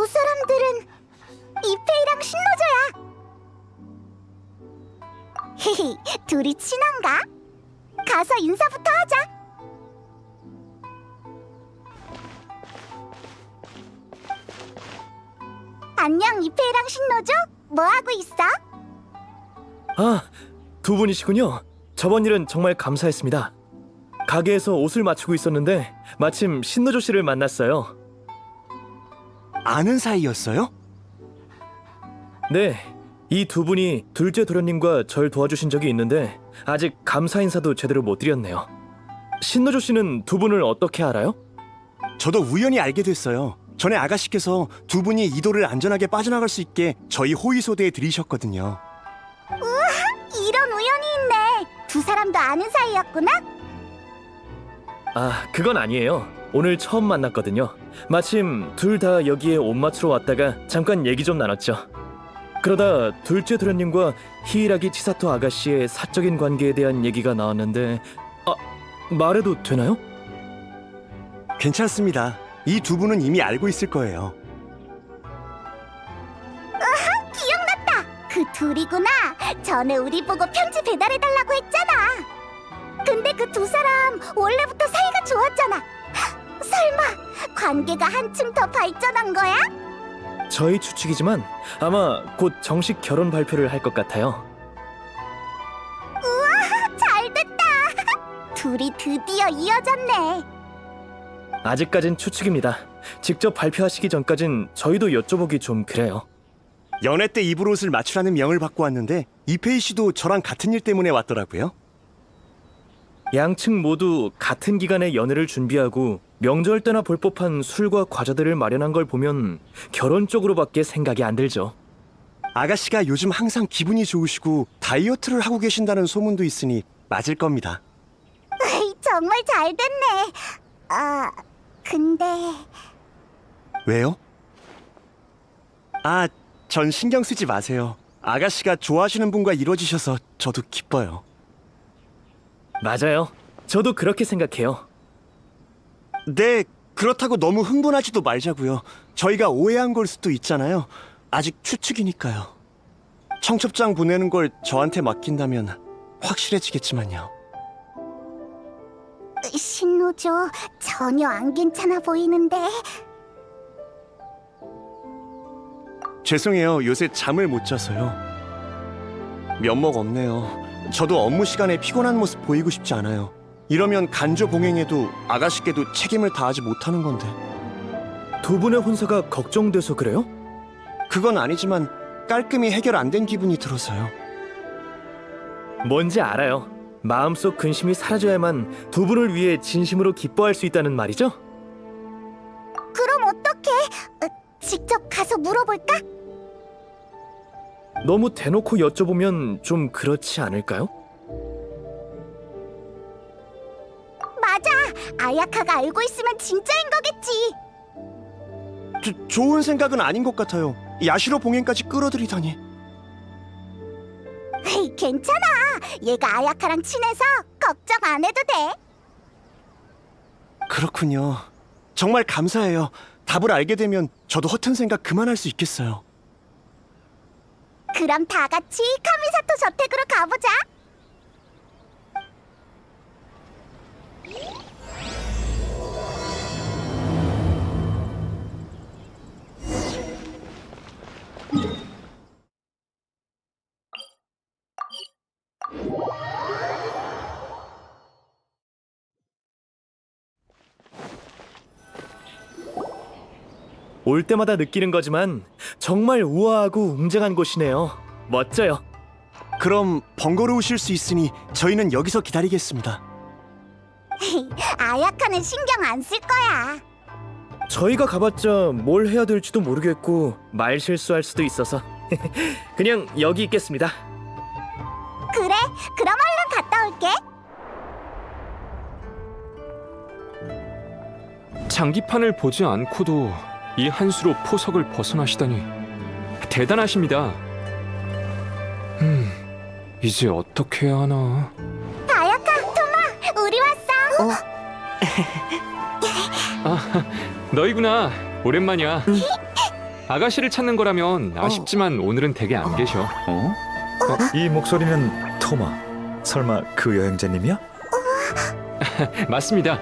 두 사람들은 이페이랑 신노조야. 히히, 둘이 친한가? 가서 인사부터 하자. 안녕, 이페이랑 신노조. 뭐 하고 있어? 아, 두 분이시군요. 저번 일은 정말 감사했습니다. 가게에서 옷을 맞추고 있었는데 마침 신노조 씨를 만났어요. 아는 사이였어요? 네, 이 두 분이 둘째 도련님과 절 도와주신 적이 있는데 아직 감사 인사도 제대로 못 드렸네요. 신노조 씨는 두 분을 어떻게 알아요? 저도 우연히 알게 됐어요. 전에 아가씨께서 두 분이 이도를 안전하게 빠져나갈 수 있게 저희 호위소대에 들이셨거든요. 이런 우연이 있네. 두 사람도 아는 사이였구나? 아, 그건 아니에요. 오늘 처음 만났거든요. 마침 둘 다 여기에 옷 맞추러 왔다가 잠깐 얘기 좀 나눴죠. 그러다 둘째 도련님과 히이라기 치사토 아가씨의 사적인 관계에 대한 얘기가 나왔는데 말해도 되나요? 괜찮습니다. 이 두 분은 이미 알고 있을 거예요. 기억났다. 그 둘이구나. 전에 우리 보고 편지 배달해달라고 했잖아. 근데 그 두 사람 원래부터 사이가 좋았잖아. 설마 관계가 한층 더 발전한 거야? 저희 추측이지만 아마 곧 정식 결혼 발표를 할 것 같아요. 잘됐다. 둘이 드디어 이어졌네. 아직까진 추측입니다. 직접 발표하시기 전까진 저희도 여쭤보기 좀 그래요. 연애 때 입을 옷을 맞추라는 명을 받고 왔는데 이페이 씨도 저랑 같은 일 때문에 왔더라고요. 양측 모두 같은 기간에 연애를 준비하고 명절 때나 볼 법한 술과 과자들을 마련한 걸 보면 결혼 쪽으로밖에 생각이 안 들죠. 아가씨가 요즘 항상 기분이 좋으시고 다이어트를 하고 계신다는 소문도 있으니 맞을 겁니다. 정말 잘됐네. 아, 근데 왜요? 아, 전 신경 쓰지 마세요. 아가씨가 좋아하시는 분과 이루어지셔서 저도 기뻐요. 맞아요. 저도 그렇게 생각해요. 네, 그렇다고 너무 흥분하지도 말자고요. 저희가 오해한 걸 수도 있잖아요. 아직 추측이니까요. 청첩장 보내는 걸 저한테 맡긴다면 확실해지겠지만요. 신노조 전혀 안 괜찮아 보이는데. 죄송해요. 요새 잠을 못 자서요. 면목 없네요. 저도 업무 시간에 피곤한 모습 보이고 싶지 않아요. 이러면 간조 봉행에도 아가씨께도 책임을 다하지 못하는 건데. 두 분의 혼사가 걱정돼서 그래요? 그건 아니지만 깔끔히 해결 안 된 기분이 들어서요. 뭔지 알아요. 마음속 근심이 사라져야만 두 분을 위해 진심으로 기뻐할 수 있다는 말이죠? 그럼 어떡해? 직접 가서 물어볼까? 너무 대놓고 여쭤보면 좀 그렇지 않을까요? 맞아. 아야카가 알고 있으면 진짜인 거겠지. 좋은 생각은 아닌 것 같아요. 야시로 봉행까지 끌어들이다니. 에이, 괜찮아. 얘가 아야카랑 친해서 걱정 안 해도 돼. 그렇군요. 정말 감사해요. 답을 알게 되면 저도 허튼 생각 그만할 수 있겠어요. 그럼 다 같이 카미사토 저택으로 가보자. 올 때마다 느끼는 거지만 정말 우아하고 웅장한 곳이네요. 멋져요. 그럼 번거로우실 수 있으니 저희는 여기서 기다리겠습니다. 아야카는 신경 안 쓸 거야. 저희가 가봤자 뭘 해야 될지도 모르겠고 말 실수할 수도 있어서 그냥 여기 있겠습니다. 그래, 그럼 얼른 갔다 올게. 장기판을 보지 않고도 이 한 수로 포석을 벗어나시다니 대단하십니다. 이제 어떻게 해야 하나. 아야카, 토마, 우리 왔어. 아, 너희구나. 오랜만이야. 아가씨를 찾는 거라면 아쉽지만 오늘은 댁에 안 계셔. 어? 이 목소리는 토마. 설마 그 여행자님이야? 맞습니다.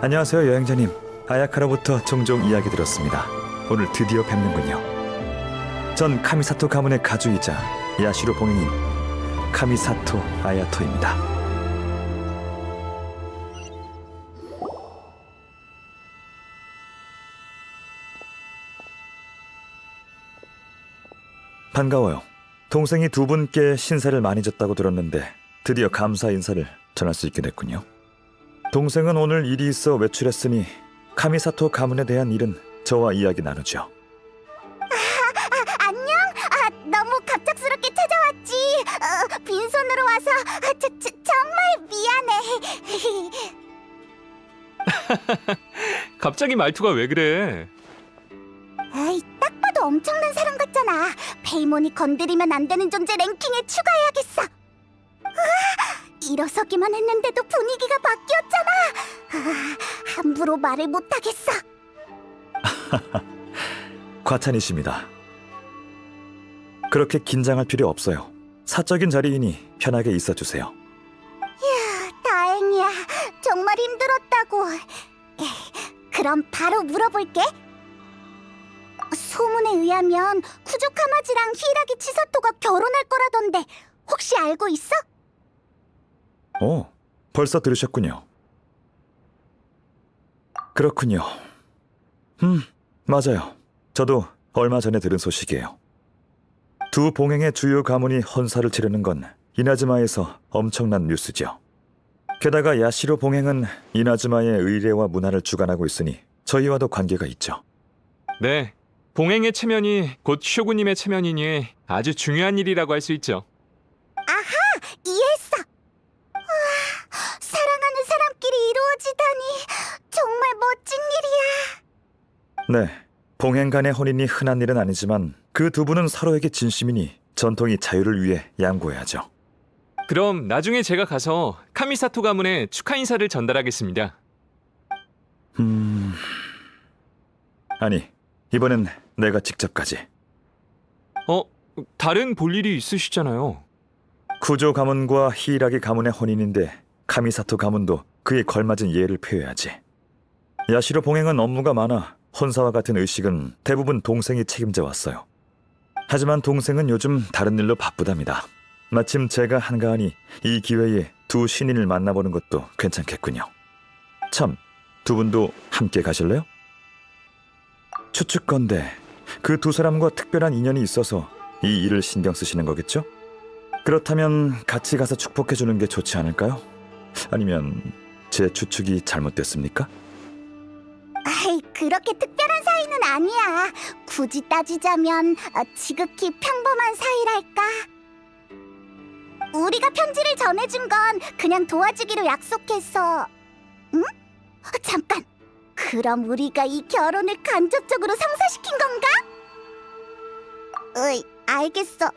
안녕하세요, 여행자님. 아야카로부터 종종 이야기 들었습니다. 오늘 드디어 뵙는군요. 전 카미사토 가문의 가주이자 야시로 봉행인 카미사토 아야토입니다. 반가워요. 동생이 두 분께 신세를 많이 졌다고 들었는데 드디어 감사 인사를 전할 수 있게 됐군요. 동생은 오늘 일이 있어 외출했으니 카미사토 가문에 대한 일은 저와 이야기 나누죠. 안녕? 너무 갑작스럽게 찾아왔지. 빈손으로 와서 정말 미안해. 갑자기 말투가 왜 그래? 에이, 딱 봐도 엄청난 사람 같잖아. 페이몬이 건드리면 안 되는 존재 랭킹에 추가해야겠어. 일어서기만 했는데도 분위기가 바뀌었잖아. 함부로 말을 못하겠어. 과찬이십니다. 그렇게 긴장할 필요 없어요. 사적인 자리이니 편하게 있어주세요. 다행이야. 정말 힘들었다고. 그럼 바로 물어볼게. 소문에 의하면 쿠조카마지랑 히라기 치사토가 결혼할 거라던데 혹시 알고 있어? 벌써 들으셨군요. 그렇군요. 맞아요. 저도 얼마 전에 들은 소식이에요. 두 봉행의 주요 가문이 헌사를 치르는 건 이나즈마에서 엄청난 뉴스죠. 게다가 야시로 봉행은 이나즈마의 의례와 문화를 주관하고 있으니 저희와도 관계가 있죠. 네, 봉행의 체면이 곧 쇼구님의 체면이니 아주 중요한 일이라고 할 수 있죠. 이해했어. 우와, 사랑하는 사람끼리 이루어지다니 정말 멋진 일이야. 네, 봉행 간의 혼인이 흔한 일은 아니지만 그 두 분은 서로에게 진심이니 전통이 자유를 위해 양보해야죠. 그럼 나중에 제가 가서 카미사토 가문에 축하 인사를 전달하겠습니다. 아니, 이번엔 내가 직접 가지. 다른 볼 일이 있으시잖아요. 쿠조 가문과 히이라기 가문의 혼인인데 카미사토 가문도 그에 걸맞은 예를 표해야지. 야시로 봉행은 업무가 많아 혼사와 같은 의식은 대부분 동생이 책임져 왔어요. 하지만 동생은 요즘 다른 일로 바쁘답니다. 마침 제가 한가하니 이 기회에 두 신인을 만나보는 것도 괜찮겠군요. 참, 두 분도 함께 가실래요? 추측건데 그 두 사람과 특별한 인연이 있어서 이 일을 신경 쓰시는 거겠죠? 그렇다면 같이 가서 축복해주는 게 좋지 않을까요? 아니면 제 추측이 잘못됐습니까? 아이, 그렇게 특별한 사이는 아니야. 굳이 따지자면 지극히 평범한 사이랄까. 우리가 편지를 전해준 건 그냥 도와주기로 약속해서. 응? 잠깐. 그럼 우리가 이 결혼을 간접적으로 성사시킨 건가? 알겠어.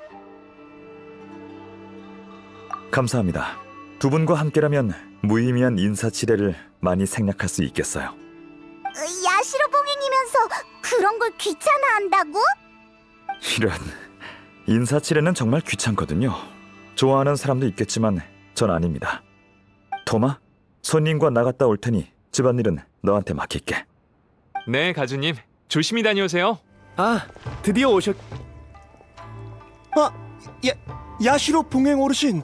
감사합니다. 두 분과 함께라면 무의미한 인사치레를 많이 생략할 수 있겠어요. 야시로 봉행이면서 그런 걸 귀찮아한다고? 이런, 인사치레는 정말 귀찮거든요. 좋아하는 사람도 있겠지만 전 아닙니다. 토마, 손님과 나갔다 올 테니 집안일은 너한테 맡길게. 네, 가주님. 조심히 다녀오세요. 드디어 오셨... 야시로 봉행 어르신.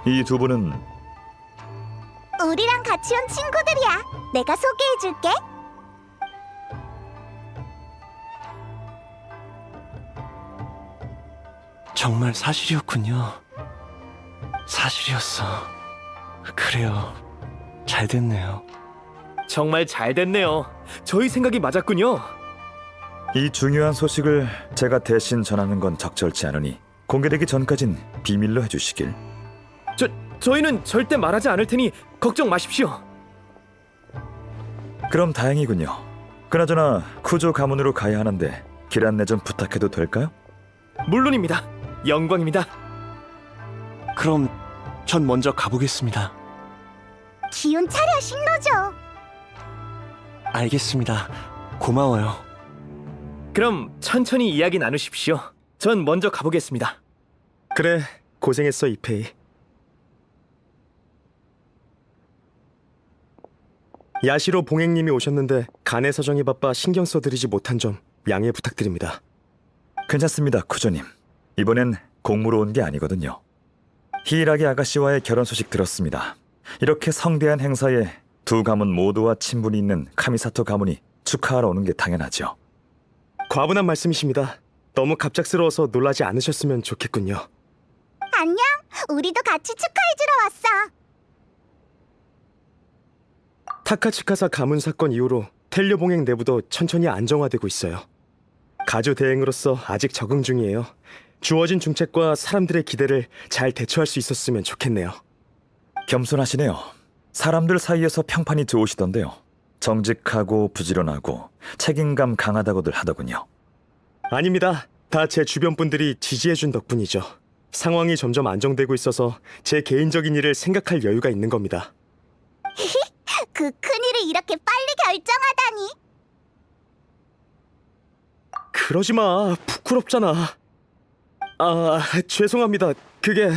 이 두 분은 우리랑 같이 온 친구들이야. 내가 소개해줄게. 정말 사실이었군요. 사실이었어. 그래요. 잘 됐네요. 정말 잘 됐네요. 저희 생각이 맞았군요. 이 중요한 소식을 제가 대신 전하는 건 적절치 않으니 공개되기 전까진 비밀로 해주시길. 저희는 절대 말하지 않을 테니 걱정 마십시오. 그럼 다행이군요. 그나저나 쿠조 가문으로 가야 하는데 길 안내 좀 부탁해도 될까요? 물론입니다. 영광입니다. 그럼 전 먼저 가보겠습니다. 기운 차려, 신노조. 알겠습니다. 고마워요. 그럼 천천히 이야기 나누십시오. 전 먼저 가보겠습니다. 그래, 고생했어 이페이. 야시로 봉행님이 오셨는데 간의 사정이 바빠 신경 써드리지 못한 점 양해 부탁드립니다. 괜찮습니다, 쿠조님. 이번엔 공무로 온 게 아니거든요. 히이라기 아가씨와의 결혼 소식 들었습니다. 이렇게 성대한 행사에 두 가문 모두와 친분이 있는 카미사토 가문이 축하하러 오는 게 당연하죠. 과분한 말씀이십니다. 너무 갑작스러워서 놀라지 않으셨으면 좋겠군요. 안녕. 우리도 같이 축하해주러 왔어. 타카츠카사 가문 사건 이후로 텔료 봉행 내부도 천천히 안정화되고 있어요. 가주 대행으로서 아직 적응 중이에요. 주어진 중책과 사람들의 기대를 잘 대처할 수 있었으면 좋겠네요. 겸손하시네요. 사람들 사이에서 평판이 좋으시던데요. 정직하고 부지런하고 책임감 강하다고들 하더군요. 아닙니다. 다 제 주변 분들이 지지해준 덕분이죠. 상황이 점점 안정되고 있어서 제 개인적인 일을 생각할 여유가 있는 겁니다. 그 큰일을 이렇게 빨리 결정하다니. 그러지 마. 부끄럽잖아. 아, 죄송합니다. 그게...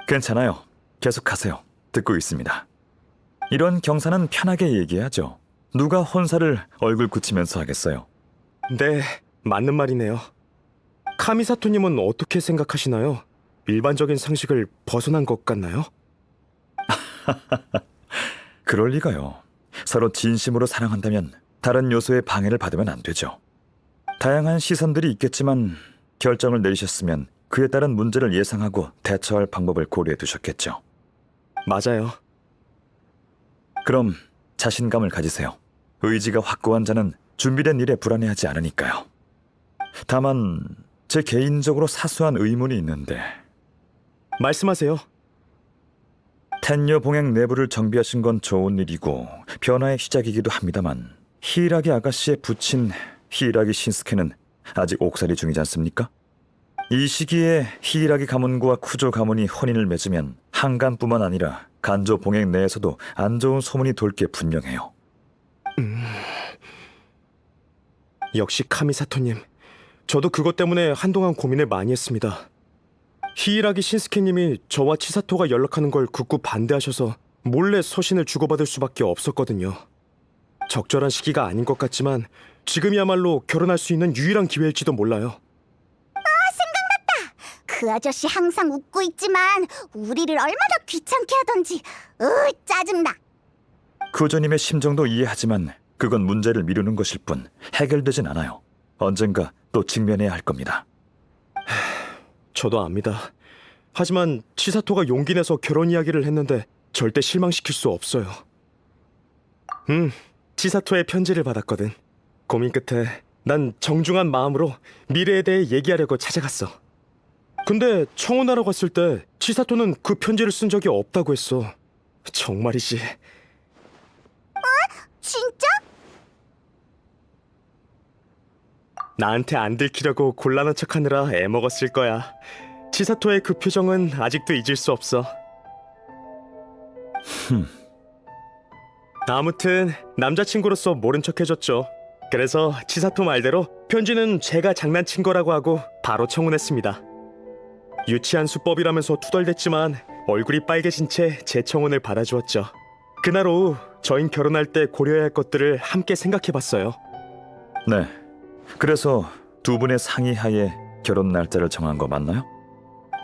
괜찮아요. 계속하세요. 듣고 있습니다. 이런 경사는 편하게 얘기하죠. 누가 혼사를 얼굴 굳히면서 하겠어요. 네, 맞는 말이네요. 카미사토님은 어떻게 생각하시나요? 일반적인 상식을 벗어난 것 같나요? 그럴 리가요. 서로 진심으로 사랑한다면 다른 요소의 방해를 받으면 안 되죠. 다양한 시선들이 있겠지만 결정을 내리셨으면 그에 따른 문제를 예상하고 대처할 방법을 고려해 두셨겠죠. 맞아요. 그럼 자신감을 가지세요. 의지가 확고한 자는 준비된 일에 불안해하지 않으니까요. 다만 제 개인적으로 사소한 의문이 있는데 말씀하세요. 텐녀 봉행 내부를 정비하신 건 좋은 일이고 변화의 시작이기도 합니다만 히이라기 아가씨의 부친 히이라기 신스케는 아직 옥살이 중이지 않습니까? 이 시기에 히이라기 가문과 쿠조 가문이 혼인을 맺으면 한간뿐만 아니라 간조 봉행 내에서도 안 좋은 소문이 돌 게 분명해요. 역시 카미사토님. 저도 그것 때문에 한동안 고민을 많이 했습니다. 히이라기 신스케님이 저와 치사토가 연락하는 걸 극구 반대하셔서 몰래 서신을 주고받을 수밖에 없었거든요. 적절한 시기가 아닌 것 같지만 지금이야말로 결혼할 수 있는 유일한 기회일지도 몰라요. 그 아저씨 항상 웃고 있지만 우리를 얼마나 귀찮게 하던지. 짜증나. 쿠조님의 심정도 이해하지만 그건 문제를 미루는 것일 뿐 해결되진 않아요. 언젠가 또 직면해야 할 겁니다. 저도 압니다. 하지만 치사토가 용기 내서 결혼 이야기를 했는데 절대 실망시킬 수 없어요. 치사토의 편지를 받았거든. 고민 끝에 난 정중한 마음으로 미래에 대해 얘기하려고 찾아갔어. 근데 청혼하러 갔을 때 치사토는 그 편지를 쓴 적이 없다고 했어. 정말이지. 진짜? 나한테 안 들키려고 곤란한 척하느라 애먹었을 거야. 치사토의 그 표정은 아직도 잊을 수 없어. 아무튼 남자친구로서 모른 척 해줬죠. 그래서 치사토 말대로 편지는 제가 장난친 거라고 하고 바로 청혼했습니다. 유치한 수법이라면서 투덜댔지만 얼굴이 빨개진 채 제 청혼을 받아주었죠. 그날 오후 저희 결혼할 때 고려해야 할 것들을 함께 생각해봤어요. 네. 그래서 두 분의 상의하에 결혼 날짜를 정한 거 맞나요?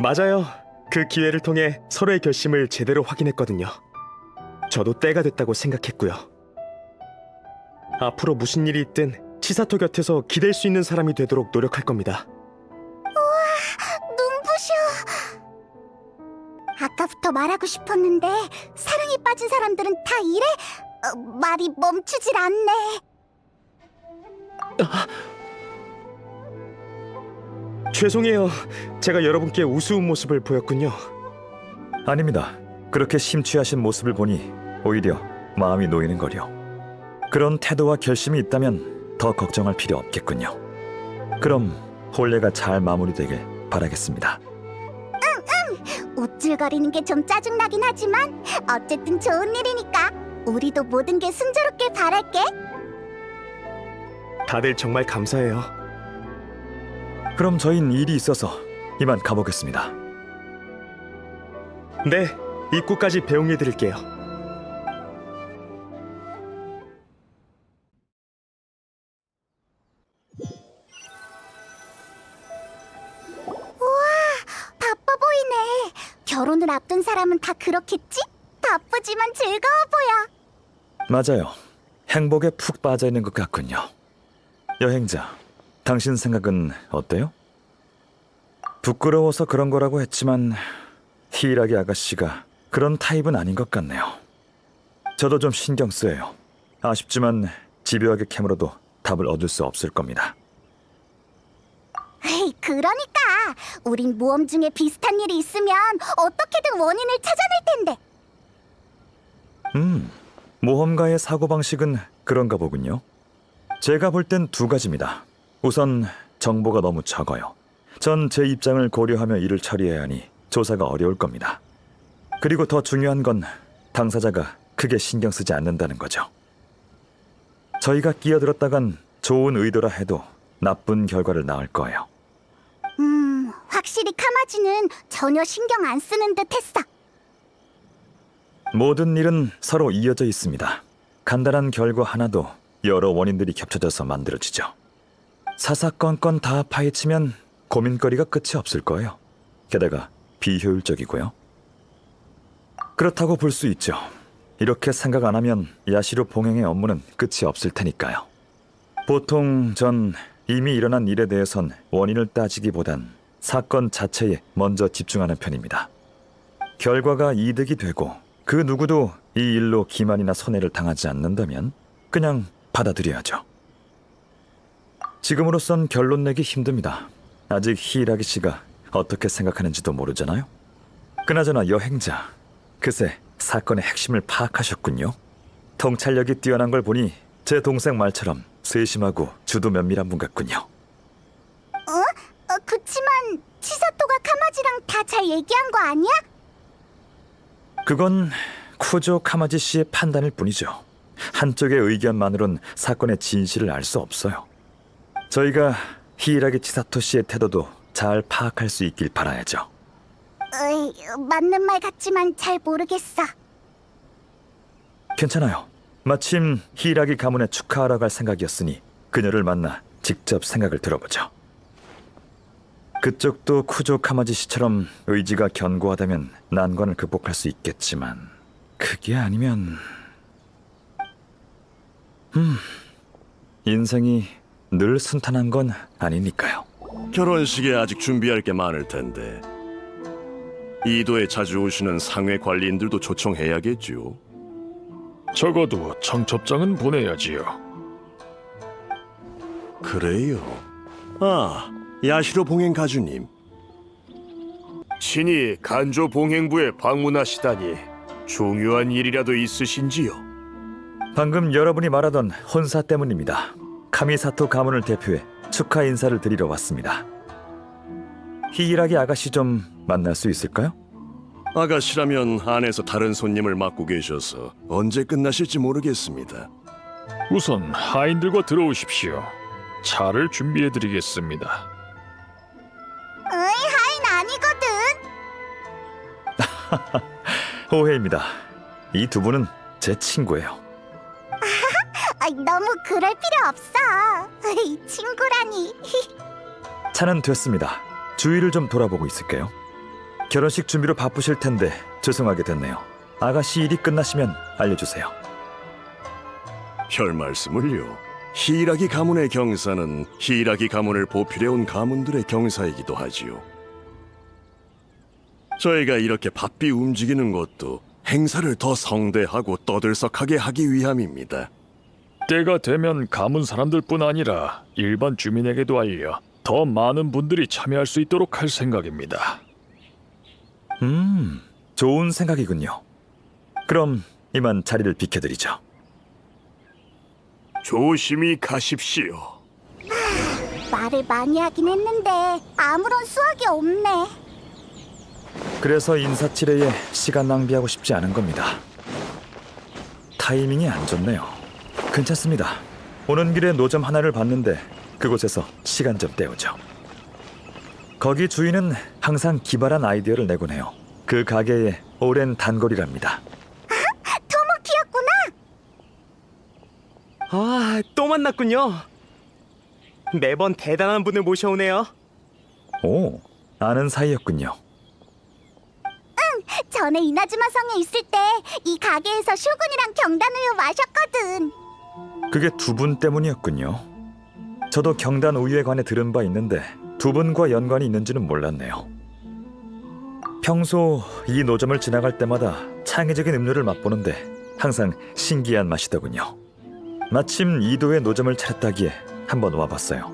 맞아요. 그 기회를 통해 서로의 결심을 제대로 확인했거든요. 저도 때가 됐다고 생각했고요. 앞으로 무슨 일이 있든 치사토 곁에서 기댈 수 있는 사람이 되도록 노력할 겁니다. 눈부셔. 아까부터 말하고 싶었는데 사랑에 빠진 사람들은 다 이래? 말이 멈추질 않네. 죄송해요. 제가 여러분께 우스운 모습을 보였군요. 아닙니다. 그렇게 심취하신 모습을 보니 오히려 마음이 놓이는 거려. 그런 태도와 결심이 있다면 더 걱정할 필요 없겠군요. 그럼 혼례가 잘 마무리되길 바라겠습니다. 우쭐거리는 게 좀 짜증나긴 하지만 어쨌든 좋은 일이니까 우리도 모든 게 순조롭게 바랄게. 다들 정말 감사해요. 그럼 저흰 일이 있어서 이만 가보겠습니다. 네, 입구까지 배웅해 드릴게요. 바빠 보이네. 결혼을 앞둔 사람은 다 그렇겠지? 바쁘지만 즐거워 보여. 맞아요. 행복에 푹 빠져 있는 것 같군요. 여행자, 당신 생각은 어때요? 부끄러워서 그런 거라고 했지만 히이라기 아가씨가 그런 타입은 아닌 것 같네요. 저도 좀 신경 쓰여요. 아쉽지만 집요하게 캐물어도 답을 얻을 수 없을 겁니다. 에이, 그러니까 우린 모험 중에 비슷한 일이 있으면 어떻게든 원인을 찾아낼 텐데. 모험가의 사고방식은 그런가 보군요. 제가 볼 땐 두 가지입니다. 우선 정보가 너무 적어요. 전 제 입장을 고려하며 일을 처리해야 하니 조사가 어려울 겁니다. 그리고 더 중요한 건 당사자가 크게 신경 쓰지 않는다는 거죠. 저희가 끼어들었다간 좋은 의도라 해도 나쁜 결과를 낳을 거예요. 확실히 카마지는 전혀 신경 안 쓰는 듯 했어. 모든 일은 서로 이어져 있습니다. 간단한 결과 하나도 여러 원인들이 겹쳐져서 만들어지죠. 사사건건 다 파헤치면 고민거리가 끝이 없을 거예요. 게다가 비효율적이고요. 그렇다고 볼 수 있죠. 이렇게 생각 안 하면 야시로 봉행의 업무는 끝이 없을 테니까요. 보통 전 이미 일어난 일에 대해선 원인을 따지기보단 사건 자체에 먼저 집중하는 편입니다. 결과가 이득이 되고 그 누구도 이 일로 기만이나 손해를 당하지 않는다면 그냥 받아들여야죠. 지금으로선 결론 내기 힘듭니다. 아직 히이라기 씨가 어떻게 생각하는지도 모르잖아요. 그나저나 여행자, 그새 사건의 핵심을 파악하셨군요. 통찰력이 뛰어난 걸 보니 제 동생 말처럼 세심하고 주도 면밀한 분 같군요. 그치만 치사토가 카마지랑 다 잘 얘기한 거 아니야? 그건 쿠조 카마지 씨의 판단일 뿐이죠. 한쪽의 의견만으론 사건의 진실을 알 수 없어요. 저희가 히이라기 치사토 씨의 태도도 잘 파악할 수 있길 바라야죠. 맞는 말 같지만 잘 모르겠어. 괜찮아요. 마침 히이라기 가문에 축하하러 갈 생각이었으니 그녀를 만나 직접 생각을 들어보죠. 그쪽도 쿠조 카마지 씨처럼 의지가 견고하다면 난관을 극복할 수 있겠지만 그게 아니면... 인생이 늘 순탄한 건 아니니까요. 결혼식에 아직 준비할 게 많을 텐데 이도에 자주 오시는 상회 관리인들도 초청해야겠죠. 적어도 청첩장은 보내야지요. 그래요. 아, 야시로 봉행 가주님. 친히 간조 봉행부에 방문하시다니 중요한 일이라도 있으신지요? 방금 여러분이 말하던 혼사 때문입니다. 카미사토 가문을 대표해 축하 인사를 드리러 왔습니다. 히이라기 아가씨 좀 만날 수 있을까요? 아가씨라면 안에서 다른 손님을 맡고 계셔서 언제 끝나실지 모르겠습니다. 우선 하인들과 들어오십시오. 차를 준비해드리겠습니다. 하인 아니거든. 오해입니다. 이 두 분은 제 친구예요. 너무 그럴 필요 없어. 친구라니. 차는 됐습니다. 주위를 좀 돌아보고 있을게요. 결혼식 준비로 바쁘실 텐데 죄송하게 됐네요. 아가씨 일이 끝나시면 알려주세요. 별 말씀을요. 히이라기 가문의 경사는 히이라기 가문을 보필해온 가문들의 경사이기도 하지요. 저희가 이렇게 바삐 움직이는 것도 행사를 더 성대하고 떠들썩하게 하기 위함입니다. 때가 되면 가문 사람들뿐 아니라 일반 주민에게도 알려 더 많은 분들이 참여할 수 있도록 할 생각입니다. 좋은 생각이군요. 그럼 이만 자리를 비켜드리죠. 조심히 가십시오. 말을 많이 하긴 했는데 아무런 수확이 없네. 그래서 인사치레에 시간 낭비하고 싶지 않은 겁니다. 타이밍이 안 좋네요. 괜찮습니다. 오는 길에 노점 하나를 봤는데 그곳에서 시간 좀 때우죠. 거기 주인은 항상 기발한 아이디어를 내곤 해요. 그 가게의 오랜 단골이랍니다. 토모키였구나. 아, 또 만났군요. 매번 대단한 분을 모셔오네요. 오, 아는 사이였군요. 전에 이나즈마 성에 있을 때 이 가게에서 쇼군이랑 경단우유 마셨거든. 그게 두 분 때문이었군요. 저도 경단 우유에 관해 들은 바 있는데 두 분과 연관이 있는지는 몰랐네요. 평소 이 노점을 지나갈 때마다 창의적인 음료를 맛보는데 항상 신기한 맛이더군요. 마침 이도에 노점을 차렸다기에 한번 와봤어요.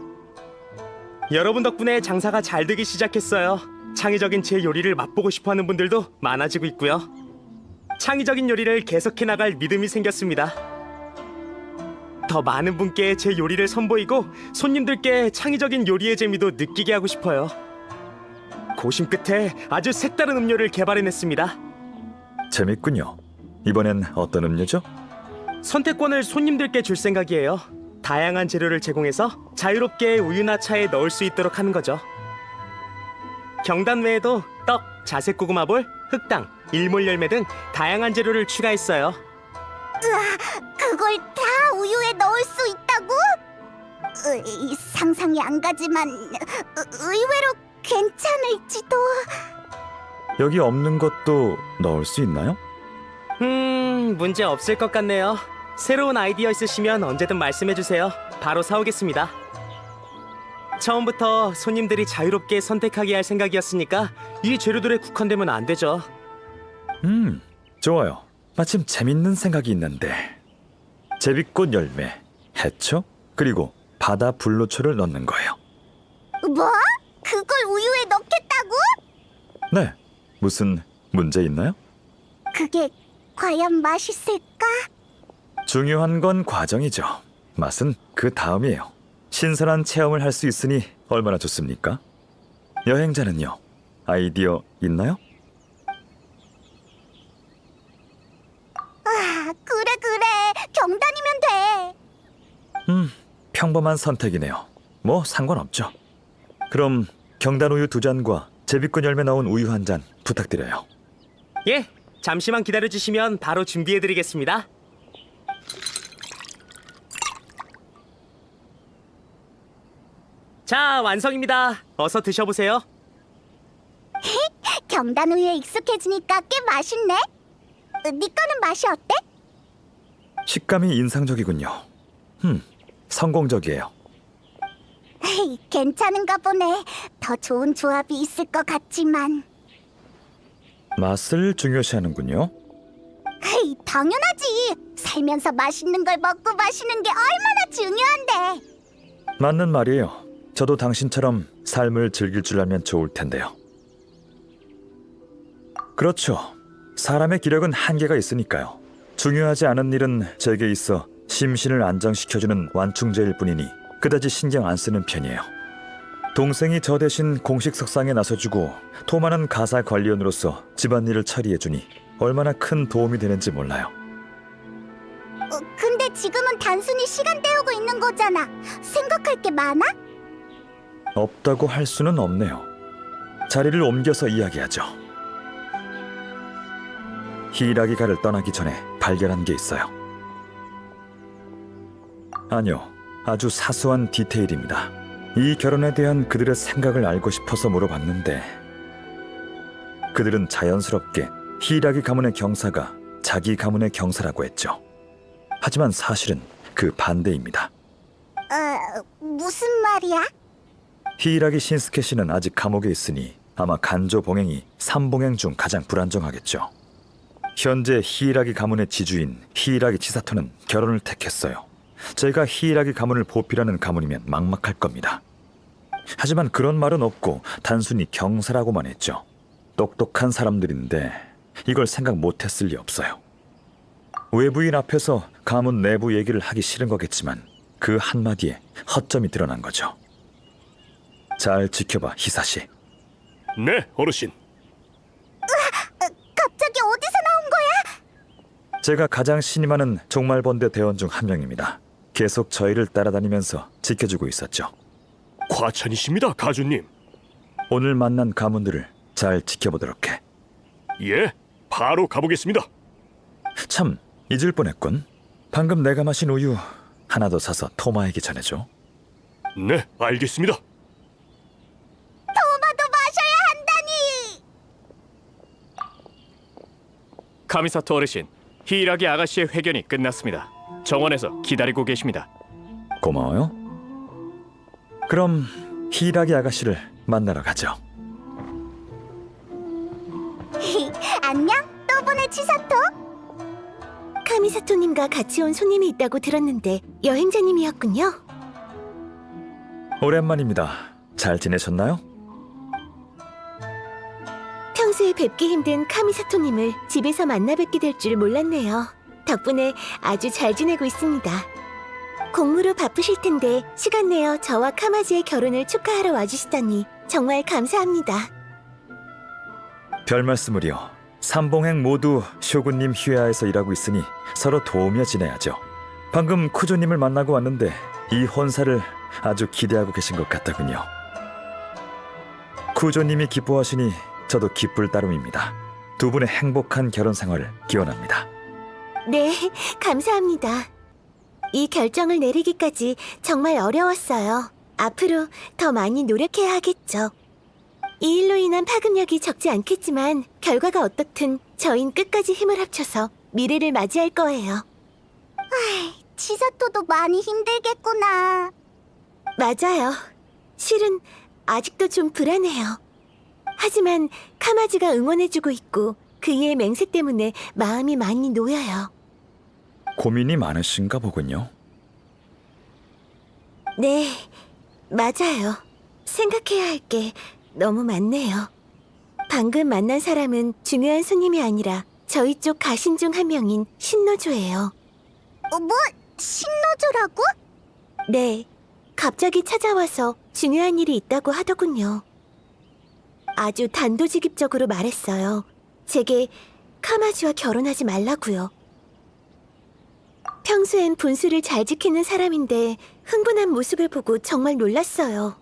여러분 덕분에 장사가 잘 되기 시작했어요. 창의적인 제 요리를 맛보고 싶어하는 분들도 많아지고 있고요. 창의적인 요리를 계속해 나갈 믿음이 생겼습니다. 더 많은 분께 제 요리를 선보이고 손님들께 창의적인 요리의 재미도 느끼게 하고 싶어요. 고심 끝에 아주 색다른 음료를 개발해냈습니다. 재밌군요. 이번엔 어떤 음료죠? 선택권을 손님들께 줄 생각이에요. 다양한 재료를 제공해서 자유롭게 우유나 차에 넣을 수 있도록 하는 거죠. 경단 외에도 떡, 자색 고구마볼, 흑당, 일몰 열매 등 다양한 재료를 추가했어요. 그걸 다 우유에 넣을 수 있다고? 상상이 안 가지만 의외로 괜찮을지도. 여기 없는 것도 넣을 수 있나요? 문제 없을 것 같네요. 새로운 아이디어 있으시면 언제든 말씀해주세요. 바로 사오겠습니다. 처음부터 손님들이 자유롭게 선택하게 할 생각이었으니까 이 재료들에 국한되면 안 되죠. 좋아요. 마침 재밌는 생각이 있는데 제비꽃 열매, 해초, 그리고 바다 불로초를 넣는 거예요. 뭐? 그걸 우유에 넣겠다고? 네, 무슨 문제 있나요? 그게 과연 맛있을까? 중요한 건 과정이죠. 맛은 그 다음이에요. 신선한 체험을 할 수 있으니 얼마나 좋습니까? 여행자는요, 아이디어 있나요? 그래 경단이면 돼. 평범한 선택이네요. 뭐 상관없죠. 그럼 경단 우유 2잔과 제비꽃 열매 넣은 우유 1잔 부탁드려요. 예, 잠시만 기다려주시면 바로 준비해드리겠습니다. 자, 완성입니다. 어서 드셔보세요. 경단 우유에 익숙해지니까 꽤 맛있네. 네 거는 맛이 어때? 식감이 인상적이군요. 성공적이에요. 괜찮은가 보네. 더 좋은 조합이 있을 것 같지만. 맛을 중요시하는군요. 당연하지. 살면서 맛있는 걸 먹고 마시는 게 얼마나 중요한데. 맞는 말이에요. 저도 당신처럼 삶을 즐길 줄 알면 좋을 텐데요. 그렇죠. 사람의 기력은 한계가 있으니까요. 중요하지 않은 일은 제게 있어 심신을 안정시켜주는 완충제일 뿐이니 그다지 신경 안 쓰는 편이에요. 동생이 저 대신 공식 석상에 나서주고 토마는 가사 관리원으로서 집안일을 처리해주니 얼마나 큰 도움이 되는지 몰라요. 근데 지금은 단순히 시간 때우고 있는 거잖아. 생각할 게 많아? 없다고 할 수는 없네요. 자리를 옮겨서 이야기하죠. 히라기가를 떠나기 전에 발견한 게 있어요. 아니요, 아주 사소한 디테일입니다. 이 결혼에 대한 그들의 생각을 알고 싶어서 물어봤는데 그들은 자연스럽게 히라기 가문의 경사가 자기 가문의 경사라고 했죠. 하지만 사실은 그 반대입니다. 무슨 말이야? 히라기 신스케 씨는 아직 감옥에 있으니 아마 간조 봉행이 3봉행 중 가장 불안정하겠죠. 현재 히라기 가문의 지주인 히라기 치사토는 결혼을 택했어요. 제가 히라기 가문을 보필하는 가문이면 막막할 겁니다. 하지만 그런 말은 없고 단순히 경사라고만 했죠. 똑똑한 사람들인데 이걸 생각 못했을 리 없어요. 외부인 앞에서 가문 내부 얘기를 하기 싫은 거겠지만 그 한마디에 허점이 드러난 거죠. 잘 지켜봐, 히사시. 네, 어르신. 갑자기 어디서 나온 거야? 제가 가장 신임하는 종말번대 대원 중 한 명입니다. 계속 저희를 따라다니면서 지켜주고 있었죠. 과찬이십니다, 가주님. 오늘 만난 가문들을 잘 지켜보도록 해. 예, 바로 가보겠습니다. 참, 잊을 뻔했군. 방금 내가 마신 우유 하나 더 사서 토마에게 전해줘. 네, 알겠습니다. 토마도 마셔야 한다니! 카미사토 어르신, 히이라기 아가씨의 회견이 끝났습니다. 정원에서 기다리고 계십니다. 고마워요. 그럼 히이라기 아가씨를 만나러 가죠. 안녕, 또 보네 치사토. 카미사토님과 같이 온 손님이 있다고 들었는데 여행자님이었군요. 오랜만입니다. 잘 지내셨나요? 평소에 뵙기 힘든 카미사토님을 집에서 만나 뵙게 될 줄 몰랐네요. 덕분에 아주 잘 지내고 있습니다. 공무로 바쁘실 텐데 시간 내어 저와 카마지의 결혼을 축하하러 와주시다니 정말 감사합니다. 별 말씀을요. 삼봉행 모두 쇼군님 휴야에서 일하고 있으니 서로 도우며 지내야죠. 방금 쿠조님을 만나고 왔는데 이 혼사를 아주 기대하고 계신 것 같더군요. 쿠조님이 기뻐하시니 저도 기쁠 따름입니다. 두 분의 행복한 결혼 생활을 기원합니다. 네, 감사합니다. 이 결정을 내리기까지 정말 어려웠어요. 앞으로 더 많이 노력해야 하겠죠. 이 일로 인한 파급력이 적지 않겠지만 결과가 어떻든 저흰 끝까지 힘을 합쳐서 미래를 맞이할 거예요. 치사토도 많이 힘들겠구나. 맞아요. 실은 아직도 좀 불안해요. 하지만 카마지가 응원해주고 있고 그이의 맹세 때문에 마음이 많이 놓여요. 고민이 많으신가 보군요. 네, 맞아요. 생각해야 할 게 너무 많네요. 방금 만난 사람은 중요한 손님이 아니라 저희 쪽 가신 중 한 명인 신노조예요. 뭐? 신노조라고? 네, 갑자기 찾아와서 중요한 일이 있다고 하더군요. 아주 단도직입적으로 말했어요. 제게 카마지와 결혼하지 말라고요. 평소엔 분수를 잘 지키는 사람인데 흥분한 모습을 보고 정말 놀랐어요.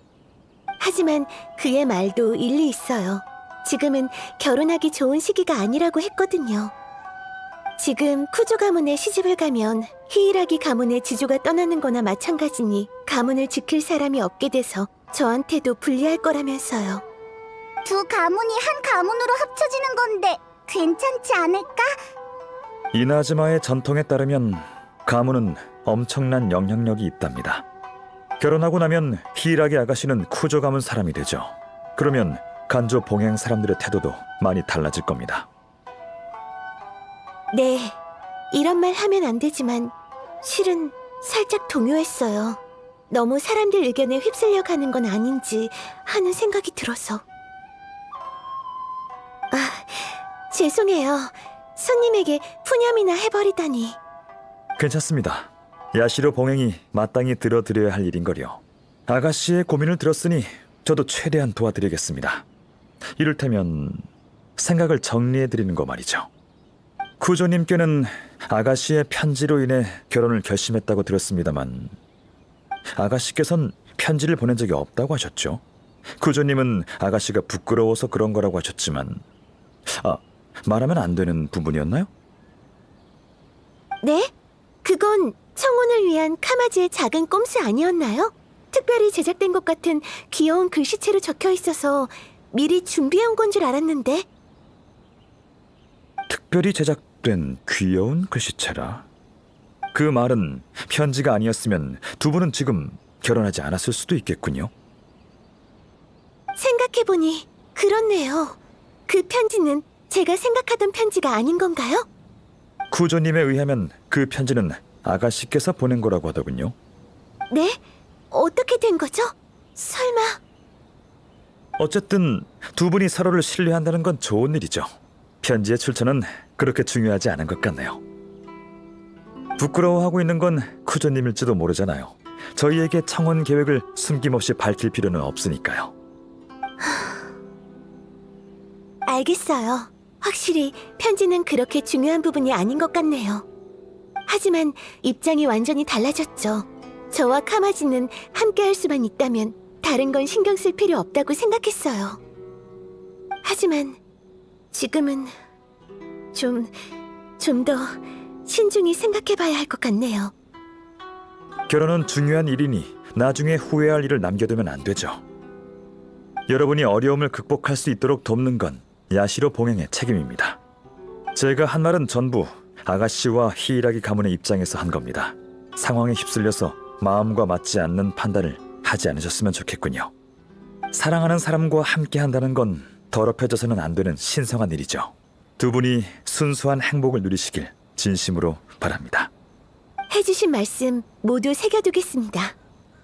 하지만 그의 말도 일리 있어요. 지금은 결혼하기 좋은 시기가 아니라고 했거든요. 지금 쿠조 가문에 시집을 가면 히이라기 가문의 지주가 떠나는 거나 마찬가지니 가문을 지킬 사람이 없게 돼서 저한테도 불리할 거라면서요. 두 가문이 한 가문으로 합쳐지는 건데 괜찮지 않을까? 이나즈마의 전통에 따르면 가문은 엄청난 영향력이 있답니다. 결혼하고 나면 히이라기 아가씨는 쿠조 가문 사람이 되죠. 그러면 간조 봉행 사람들의 태도도 많이 달라질 겁니다. 네, 이런 말 하면 안 되지만 실은 살짝 동요했어요. 너무 사람들 의견에 휩쓸려 가는 건 아닌지 하는 생각이 들어서. 죄송해요. 손님에게 푸념이나 해버리다니. 괜찮습니다. 야시로 봉행이 마땅히 들어드려야 할 일인걸요. 아가씨의 고민을 들었으니 저도 최대한 도와드리겠습니다. 이를테면 생각을 정리해드리는 거 말이죠. 쿠조님께는 아가씨의 편지로 인해 결혼을 결심했다고 들었습니다만 아가씨께선 편지를 보낸 적이 없다고 하셨죠. 쿠조님은 아가씨가 부끄러워서 그런 거라고 하셨지만 말하면 안 되는 부분이었나요? 네? 그건 청혼을 위한 카마지의 작은 꼼수 아니었나요? 특별히 제작된 것 같은 귀여운 글씨체로 적혀 있어서 미리 준비해온 건 줄 알았는데. 특별히 제작된 귀여운 글씨체라. 그 말은 편지가 아니었으면 두 분은 지금 결혼하지 않았을 수도 있겠군요. 생각해보니 그렇네요. 그 편지는 제가 생각하던 편지가 아닌 건가요? 쿠조님에 의하면 그 편지는 아가씨께서 보낸 거라고 하더군요. 네? 어떻게 된 거죠? 설마... 어쨌든 두 분이 서로를 신뢰한다는 건 좋은 일이죠. 편지의 출처는 그렇게 중요하지 않은 것 같네요. 부끄러워하고 있는 건 쿠조님일지도 모르잖아요. 저희에게 청혼 계획을 숨김없이 밝힐 필요는 없으니까요. 알겠어요. 확실히 편지는 그렇게 중요한 부분이 아닌 것 같네요. 하지만 입장이 완전히 달라졌죠. 저와 카마지는 함께 할 수만 있다면 다른 건 신경 쓸 필요 없다고 생각했어요. 하지만 지금은 좀 더 신중히 생각해봐야 할 것 같네요. 결혼은 중요한 일이니 나중에 후회할 일을 남겨두면 안 되죠. 여러분이 어려움을 극복할 수 있도록 돕는 건 야시로 봉행의 책임입니다. 제가 한 말은 전부 아가씨와 히이라기 가문의 입장에서 한 겁니다. 상황에 휩쓸려서 마음과 맞지 않는 판단을 하지 않으셨으면 좋겠군요. 사랑하는 사람과 함께 한다는 건 더럽혀져서는 안 되는 신성한 일이죠. 두 분이 순수한 행복을 누리시길 진심으로 바랍니다. 해주신 말씀 모두 새겨두겠습니다.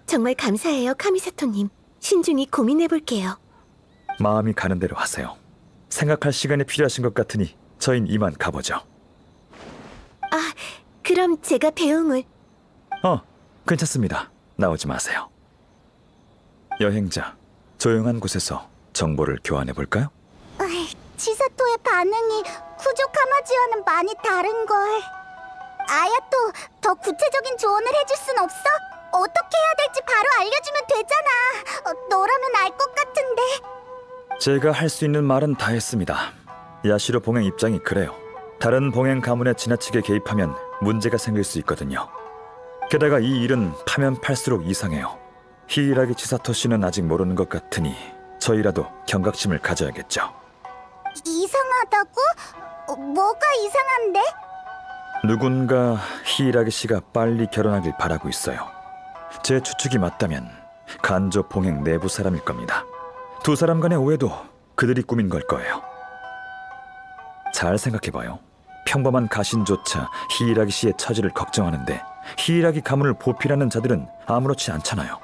정말 감사해요, 카미사토님. 신중히 고민해볼게요. 마음이 가는 대로 하세요. 생각할 시간이 필요하신 것 같으니 저흰 이만 가보죠. 그럼 제가 배웅을... 괜찮습니다. 나오지 마세요. 여행자, 조용한 곳에서 정보를 교환해볼까요? 치사토의 반응이 쿠조 카마지와는 많이 다른걸. 아야토, 더 구체적인 조언을 해줄 순 없어? 어떻게 해야 될지 바로 알려주면 되잖아. 너라면 알 것 같은데. 제가 할 수 있는 말은 다 했습니다. 야시로 봉행 입장이 그래요. 다른 봉행 가문에 지나치게 개입하면 문제가 생길 수 있거든요. 게다가 이 일은 파면 팔수록 이상해요. 히이라기 치사토 씨는 아직 모르는 것 같으니 저희라도 경각심을 가져야겠죠. 이상하다고? 뭐가 이상한데? 누군가 히이라기 씨가 빨리 결혼하길 바라고 있어요. 제 추측이 맞다면 간조 봉행 내부 사람일 겁니다. 두 사람 간의 오해도 그들이 꾸민 걸 거예요. 잘 생각해봐요. 평범한 가신조차 히이라기 씨의 처지를 걱정하는데 히이라기 가문을 보필하는 자들은 아무렇지 않잖아요.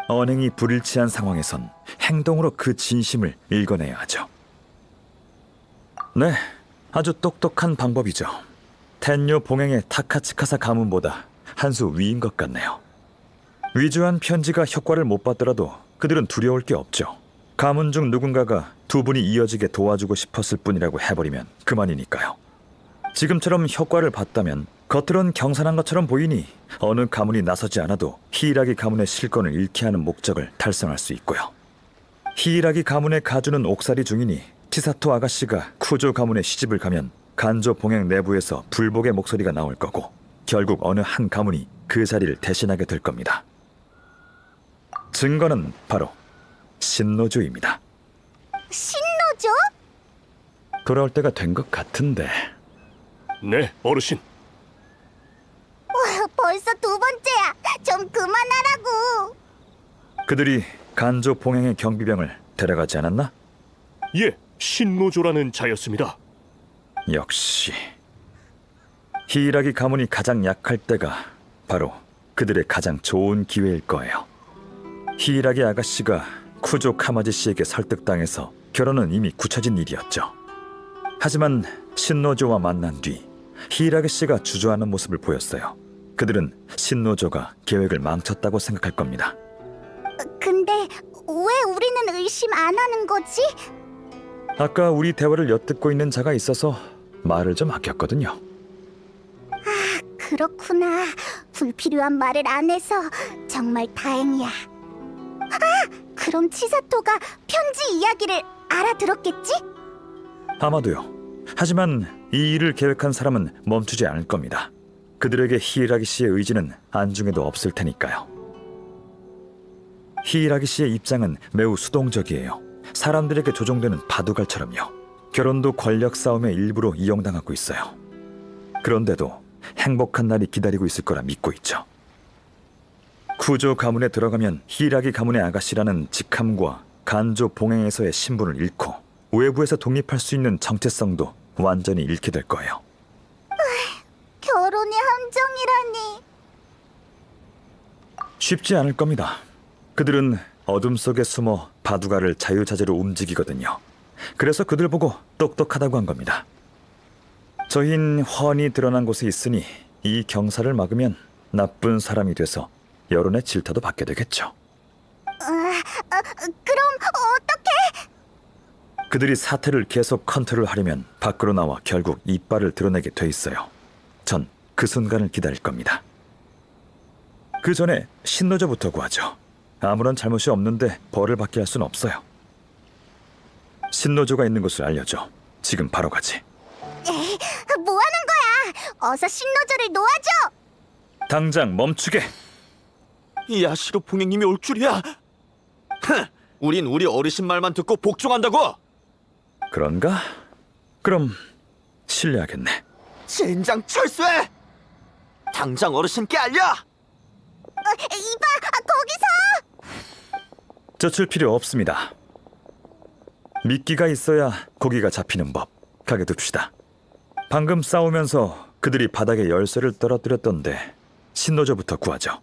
언행이 불일치한 상황에선 행동으로 그 진심을 읽어내야 하죠. 네, 아주 똑똑한 방법이죠. 텐요 봉행의 타카츠카사 가문보다 한 수 위인 것 같네요. 위조한 편지가 효과를 못 받더라도 그들은 두려울 게 없죠. 가문 중 누군가가 두 분이 이어지게 도와주고 싶었을 뿐이라고 해버리면 그만이니까요. 지금처럼 효과를 봤다면 겉으론 경산한 것처럼 보이니 어느 가문이 나서지 않아도 히이라기 가문의 실권을 잃게 하는 목적을 달성할 수 있고요. 히이라기 가문의 가주는 옥살이 중이니 치사토 아가씨가 쿠조 가문에 시집을 가면 간조 봉행 내부에서 불복의 목소리가 나올 거고 결국 어느 한 가문이 그 자리를 대신하게 될 겁니다. 증거는 바로 신노조입니다. 신노조? 돌아올 때가 된 것 같은데. 네, 어르신. 와, 벌써 두 번째야. 좀 그만하라고. 그들이 간조 봉행의 경비병을 데려가지 않았나? 예, 신노조라는 자였습니다. 역시 히이라기 가문이 가장 약할 때가 바로 그들의 가장 좋은 기회일 거예요. 히이라기 아가씨가 쿠조 카마지 씨에게 설득당해서 결혼은 이미 굳혀진 일이었죠. 하지만 신노조와 만난 뒤 히이라기 씨가 주저하는 모습을 보였어요. 그들은 신노조가 계획을 망쳤다고 생각할 겁니다. 근데 왜 우리는 의심 안 하는 거지? 아까 우리 대화를 엿듣고 있는 자가 있어서 말을 좀 아꼈거든요. 그렇구나. 불필요한 말을 안 해서 정말 다행이야. 그럼 치사토가 편지 이야기를 알아들었겠지? 아마도요. 하지만 이 일을 계획한 사람은 멈추지 않을 겁니다. 그들에게 히이라기 씨의 의지는 안중에도 없을 테니까요. 히이라기 씨의 입장은 매우 수동적이에요. 사람들에게 조종되는 바둑알처럼요. 결혼도 권력 싸움의 일부로 이용당하고 있어요. 그런데도 행복한 날이 기다리고 있을 거라 믿고 있죠. 쿠조 가문에 들어가면 히이라기 가문의 아가씨라는 직함과 간조 봉행에서의 신분을 잃고 외부에서 독립할 수 있는 정체성도 완전히 잃게 될 거예요. 결혼이 함정이라니. 쉽지 않을 겁니다. 그들은 어둠 속에 숨어 바둑알을 자유자재로 움직이거든요. 그래서 그들 보고 똑똑하다고 한 겁니다. 저흰 훤히 드러난 곳에 있으니 이 경사를 막으면 나쁜 사람이 돼서 여론의 질타도 받게 되겠죠. 그럼 어떻게? 그들이 사태를 계속 컨트롤하려면 밖으로 나와 결국 이빨을 드러내게 돼 있어요. 전 그 순간을 기다릴 겁니다. 그 전에 신노조부터 구하죠. 아무런 잘못이 없는데 벌을 받게 할 수는 없어요. 신노조가 있는 곳을 알려줘. 지금 바로 가지. 뭐 하는 거야? 어서 신노조를 놓아줘! 당장 멈추게. 야시로 봉행님이 올 줄이야. 우린 우리 어르신 말만 듣고 복종한다고. 그런가? 그럼 실례하겠네. 젠장 철수해. 당장 어르신께 알려. 이봐! 거기서! 젖을 필요 없습니다. 미끼가 있어야 고기가 잡히는 법. 가게 둡시다. 방금 싸우면서 그들이 바닥에 열쇠를 떨어뜨렸던데 신노조부터 구하죠.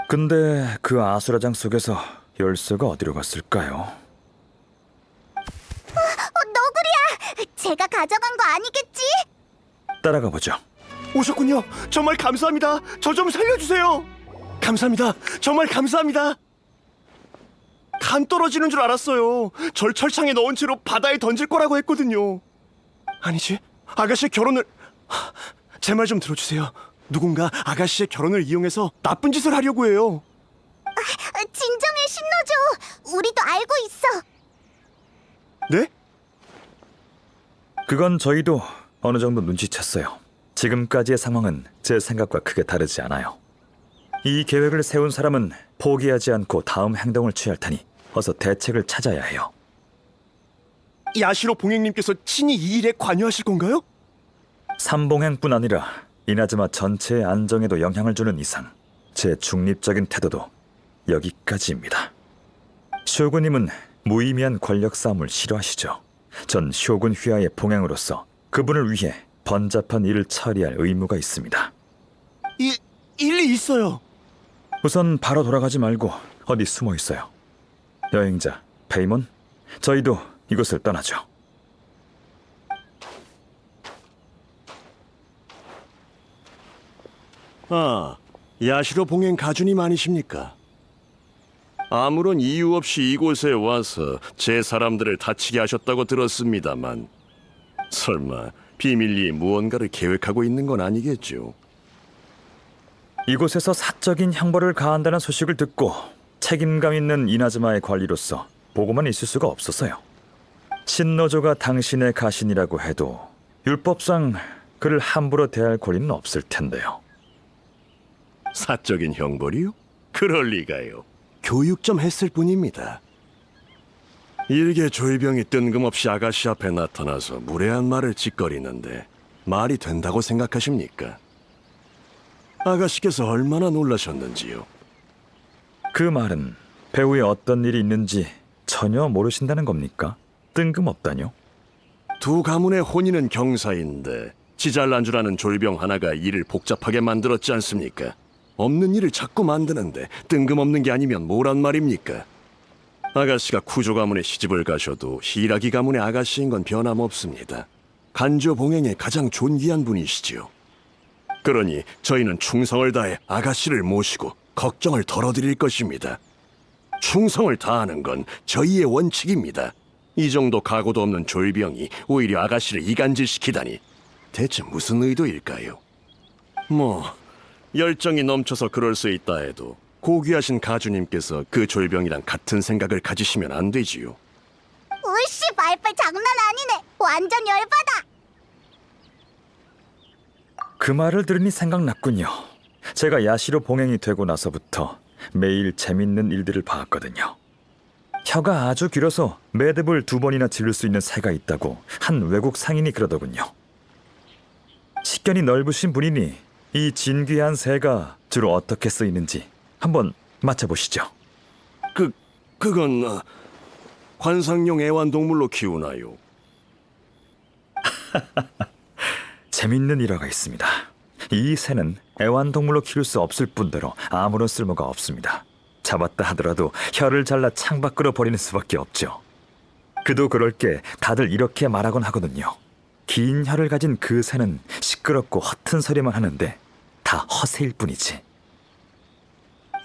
근데 그 아수라장 속에서 열쇠가 어디로 갔을까요? 너구리야! 제가 가져간 거 아니겠지? 따라가 보죠. 오셨군요. 정말 감사합니다. 저 좀 살려주세요. 감사합니다. 정말 감사합니다. 간 떨어지는 줄 알았어요. 절 철창에 넣은 채로 바다에 던질 거라고 했거든요. 아니지, 아가씨의 결혼을... 제 말 좀 들어주세요. 누군가 아가씨의 결혼을 이용해서 나쁜 짓을 하려고 해요. 진정해, 신노조! 우리도 알고 있어! 네? 그건 저희도 어느 정도 눈치챘어요. 지금까지의 상황은 제 생각과 크게 다르지 않아요. 이 계획을 세운 사람은 포기하지 않고 다음 행동을 취할 테니 어서 대책을 찾아야 해요. 야시로 봉행님께서 친히 이 일에 관여하실 건가요? 삼봉행뿐 아니라 이나즈마 전체의 안정에도 영향을 주는 이상 제 중립적인 태도도 여기까지입니다. 쇼군님은 무의미한 권력 싸움을 싫어하시죠. 전 쇼군 휘하의 봉행으로서 그분을 위해 번잡한 일을 처리할 의무가 있습니다. 일리 있어요. 우선 바로 돌아가지 말고 어디 숨어 있어요. 여행자 페이몬, 저희도 이곳을 떠나죠. 아, 야시로 봉행 가주님 아니십니까? 아무런 이유 없이 이곳에 와서 제 사람들을 다치게 하셨다고 들었습니다만 설마 비밀리에 무언가를 계획하고 있는 건 아니겠죠? 이곳에서 사적인 형벌을 가한다는 소식을 듣고 책임감 있는 이나즈마의 관리로서 보고만 있을 수가 없었어요. 신노조가 당신의 가신이라고 해도 율법상 그를 함부로 대할 권리는 없을 텐데요. 사적인 형벌이요? 그럴 리가요. 교육 좀 했을 뿐입니다. 일개 조이병이 뜬금없이 아가씨 앞에 나타나서 무례한 말을 짓거리는데 말이 된다고 생각하십니까? 아가씨께서 얼마나 놀라셨는지요. 그 말은 배후에 어떤 일이 있는지 전혀 모르신다는 겁니까? 뜬금없다뇨? 두 가문의 혼인은 경사인데 지잘난 줄 아는 졸병 하나가 일을 복잡하게 만들었지 않습니까? 없는 일을 자꾸 만드는데 뜬금없는 게 아니면 뭐란 말입니까? 아가씨가 쿠조 가문에 시집을 가셔도 히라기 가문의 아가씨인 건 변함없습니다. 간조 봉행의 가장 존귀한 분이시지요. 그러니 저희는 충성을 다해 아가씨를 모시고 걱정을 덜어드릴 것입니다. 충성을 다하는 건 저희의 원칙입니다. 이 정도 각오도 없는 졸병이 오히려 아가씨를 이간질시키다니 대체 무슨 의도일까요? 뭐 열정이 넘쳐서 그럴 수 있다 해도 고귀하신 가주님께서 그 졸병이랑 같은 생각을 가지시면 안 되지요. 으씨, 말빨 장난 아니네! 완전 열받아! 그 말을 들으니 생각났군요. 제가 야시로 봉행이 되고 나서부터 매일 재밌는 일들을 봐왔거든요. 혀가 아주 길어서 매듭을 2번이나 지를 수 있는 새가 있다고 한 외국 상인이 그러더군요. 식견이 넓으신 분이니 이 진귀한 새가 주로 어떻게 쓰이는지 한번 맞춰보시죠. 그건 관상용 애완동물로 키우나요? 재밌는 일화가 있습니다. 이 새는 애완동물로 키울 수 없을 뿐더러 아무런 쓸모가 없습니다. 잡았다 하더라도 혀를 잘라 창밖으로 버리는 수밖에 없죠. 그도 그럴 게 다들 이렇게 말하곤 하거든요. 긴 혀를 가진 그 새는 시끄럽고 허튼 소리만 하는데 다 허세일 뿐이지.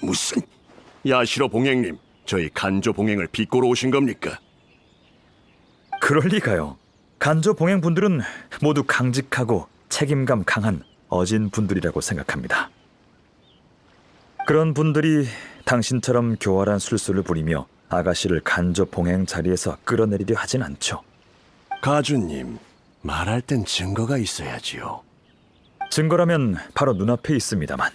무슨... 야시로 봉행님, 저희 간조 봉행을 비꼬러 오신 겁니까? 그럴 리가요. 간조 봉행 분들은 모두 강직하고 책임감 강한 어진 분들이라고 생각합니다. 그런 분들이 당신처럼 교활한 술수를 부리며 아가씨를 간접 봉행 자리에서 끌어내리려 하진 않죠. 가주님, 말할 땐 증거가 있어야지요. 증거라면 바로 눈앞에 있습니다만,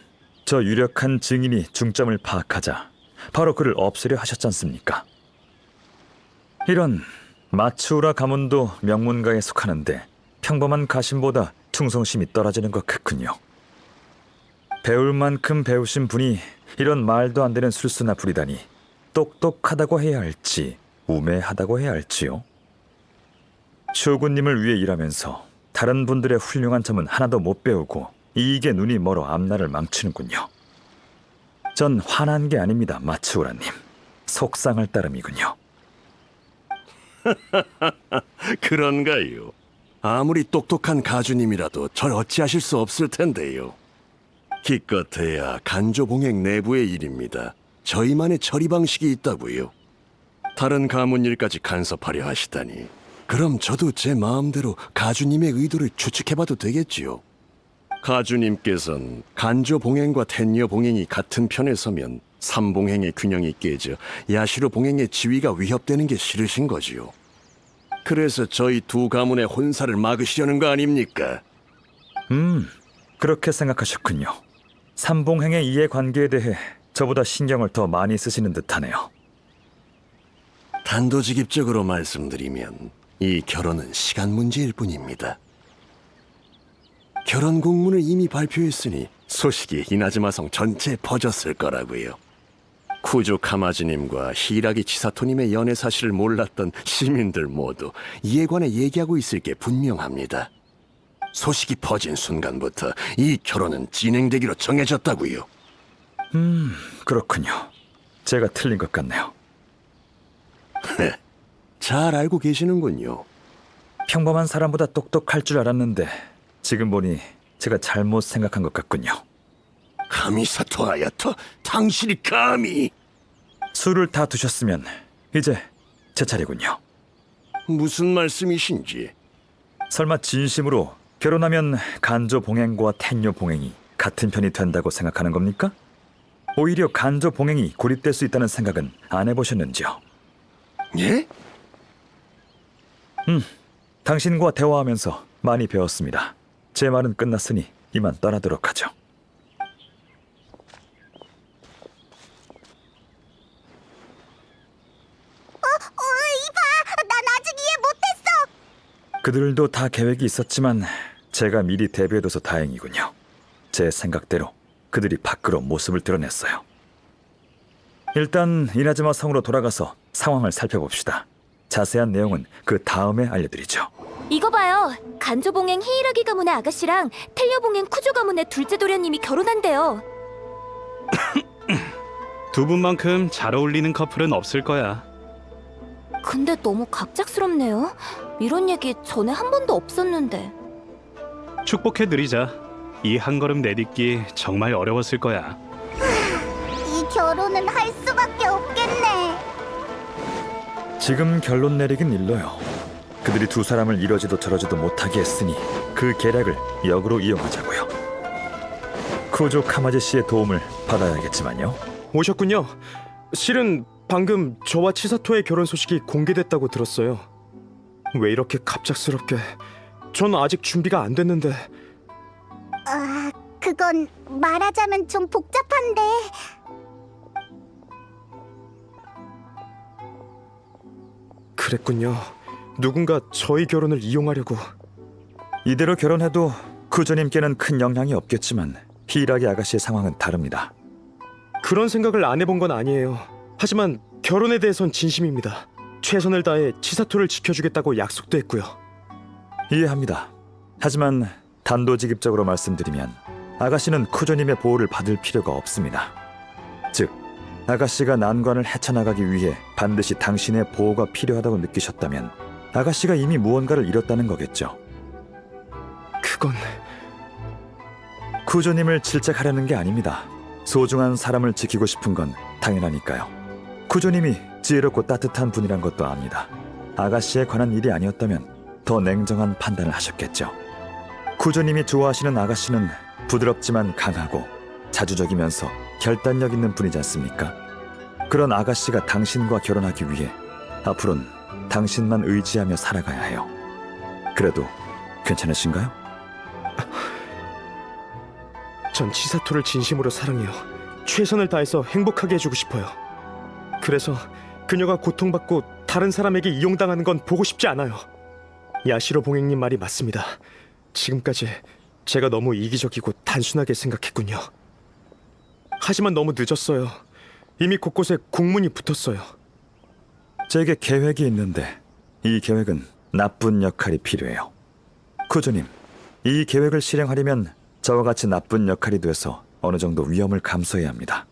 저 유력한 증인이 중점을 파악하자 바로 그를 없애려 하셨지 않습니까? 이런 마츠우라 가문도 명문가에 속하는데 평범한 가신보다 충성심이 떨어지는 것 같군요. 배울 만큼 배우신 분이 이런 말도 안 되는 술수나 부리다니 똑똑하다고 해야 할지 우매하다고 해야 할지요. 쇼군님을 위해 일하면서 다른 분들의 훌륭한 점은 하나도 못 배우고 이익에 눈이 멀어 앞날을 망치는군요. 전 화난 게 아닙니다, 마츠우라님. 속상할 따름이군요. 그런가요? 아무리 똑똑한 가주님이라도 절 어찌하실 수 없을 텐데요. 기껏해야 간조봉행 내부의 일입니다. 저희만의 처리 방식이 있다고요. 다른 가문 일까지 간섭하려 하시다니. 그럼 저도 제 마음대로 가주님의 의도를 추측해봐도 되겠지요. 가주님께선 간조봉행과 텐녀봉행이 같은 편에 서면 삼봉행의 균형이 깨져 야시로 봉행의 지위가 위협되는 게 싫으신 거지요. 그래서 저희 두 가문의 혼사를 막으시려는 거 아닙니까? 그렇게 생각하셨군요. 삼봉행의 이해관계에 대해 저보다 신경을 더 많이 쓰시는 듯하네요. 단도직입적으로 말씀드리면 이 결혼은 시간 문제일 뿐입니다. 결혼 공문을 이미 발표했으니 소식이 이나즈마성 전체에 퍼졌을 거라고요. 쿠조 카마지님과 히라기 치사토님의 연애 사실을 몰랐던 시민들 모두 이에 관해 얘기하고 있을 게 분명합니다. 소식이 퍼진 순간부터 이 결혼은 진행되기로 정해졌다고요. 그렇군요. 제가 틀린 것 같네요. 잘 알고 계시는군요. 평범한 사람보다 똑똑할 줄 알았는데 지금 보니 제가 잘못 생각한 것 같군요. 카미사토 아야토, 당신이 감히... 술을 다 드셨으면 이제 제 차례군요. 무슨 말씀이신지... 설마 진심으로 결혼하면 간조 봉행과 텐녀 봉행이 같은 편이 된다고 생각하는 겁니까? 오히려 간조 봉행이 고립될 수 있다는 생각은 안 해보셨는지요? 예? 당신과 대화하면서 많이 배웠습니다. 제 말은 끝났으니 이만 떠나도록 하죠. 이봐! 난 아직 이해 못했어! 그들도 다 계획이 있었지만 제가 미리 대비해둬서 다행이군요. 제 생각대로 그들이 밖으로 모습을 드러냈어요. 일단 이나즈마 성으로 돌아가서 상황을 살펴봅시다. 자세한 내용은 그 다음에 알려드리죠. 이거 봐요. 간조봉행 히이라기 가문의 아가씨랑 텔려봉행 쿠조 가문의 둘째 도련님이 결혼한대요. 두 분만큼 잘 어울리는 커플은 없을 거야. 근데 너무 갑작스럽네요. 이런 얘기 전에 한 번도 없었는데. 축복해드리자. 이 한 걸음 내딛기 정말 어려웠을 거야. 이 결혼은 할 수밖에 없겠네. 지금 결론 내리긴 일러요. 그들이 두 사람을 이러지도 저러지도 못하게 했으니 그 계략을 역으로 이용하자고요. 쿠조 카마지 씨의 도움을 받아야겠지만요. 오셨군요. 실은 방금 저와 치사토의 결혼 소식이 공개됐다고 들었어요. 왜 이렇게 갑작스럽게? 전 아직 준비가 안 됐는데. 그건 말하자면 좀 복잡한데. 그랬군요. 누군가 저희 결혼을 이용하려고. 이대로 결혼해도 쿠조님께는 큰 영향이 없겠지만 히이라기 아가씨의 상황은 다릅니다. 그런 생각을 안 해본 건 아니에요. 하지만 결혼에 대해선 진심입니다. 최선을 다해 치사토를 지켜주겠다고 약속도 했고요. 이해합니다. 하지만 단도직입적으로 말씀드리면 아가씨는 쿠조님의 보호를 받을 필요가 없습니다. 즉, 아가씨가 난관을 헤쳐나가기 위해 반드시 당신의 보호가 필요하다고 느끼셨다면 아가씨가 이미 무언가를 잃었다는 거겠죠. 그건... 쿠조님을 질책하려는 게 아닙니다. 소중한 사람을 지키고 싶은 건 당연하니까요. 쿠조님이 지혜롭고 따뜻한 분이란 것도 압니다. 아가씨에 관한 일이 아니었다면 더 냉정한 판단을 하셨겠죠. 쿠조님이 좋아하시는 아가씨는 부드럽지만 강하고 자주적이면서 결단력 있는 분이지 않습니까? 그런 아가씨가 당신과 결혼하기 위해 앞으로는 당신만 의지하며 살아가야 해요. 그래도 괜찮으신가요? 전 치사토를 진심으로 사랑해요. 최선을 다해서 행복하게 해주고 싶어요. 그래서 그녀가 고통받고 다른 사람에게 이용당하는 건 보고 싶지 않아요. 야시로 봉행님 말이 맞습니다. 지금까지 제가 너무 이기적이고 단순하게 생각했군요. 하지만 너무 늦었어요. 이미 곳곳에 공문이 붙었어요. 제게 계획이 있는데 이 계획은 나쁜 역할이 필요해요. 쿠조님, 이 계획을 실행하려면 저와 같이 나쁜 역할이 돼서 어느 정도 위험을 감수해야 합니다.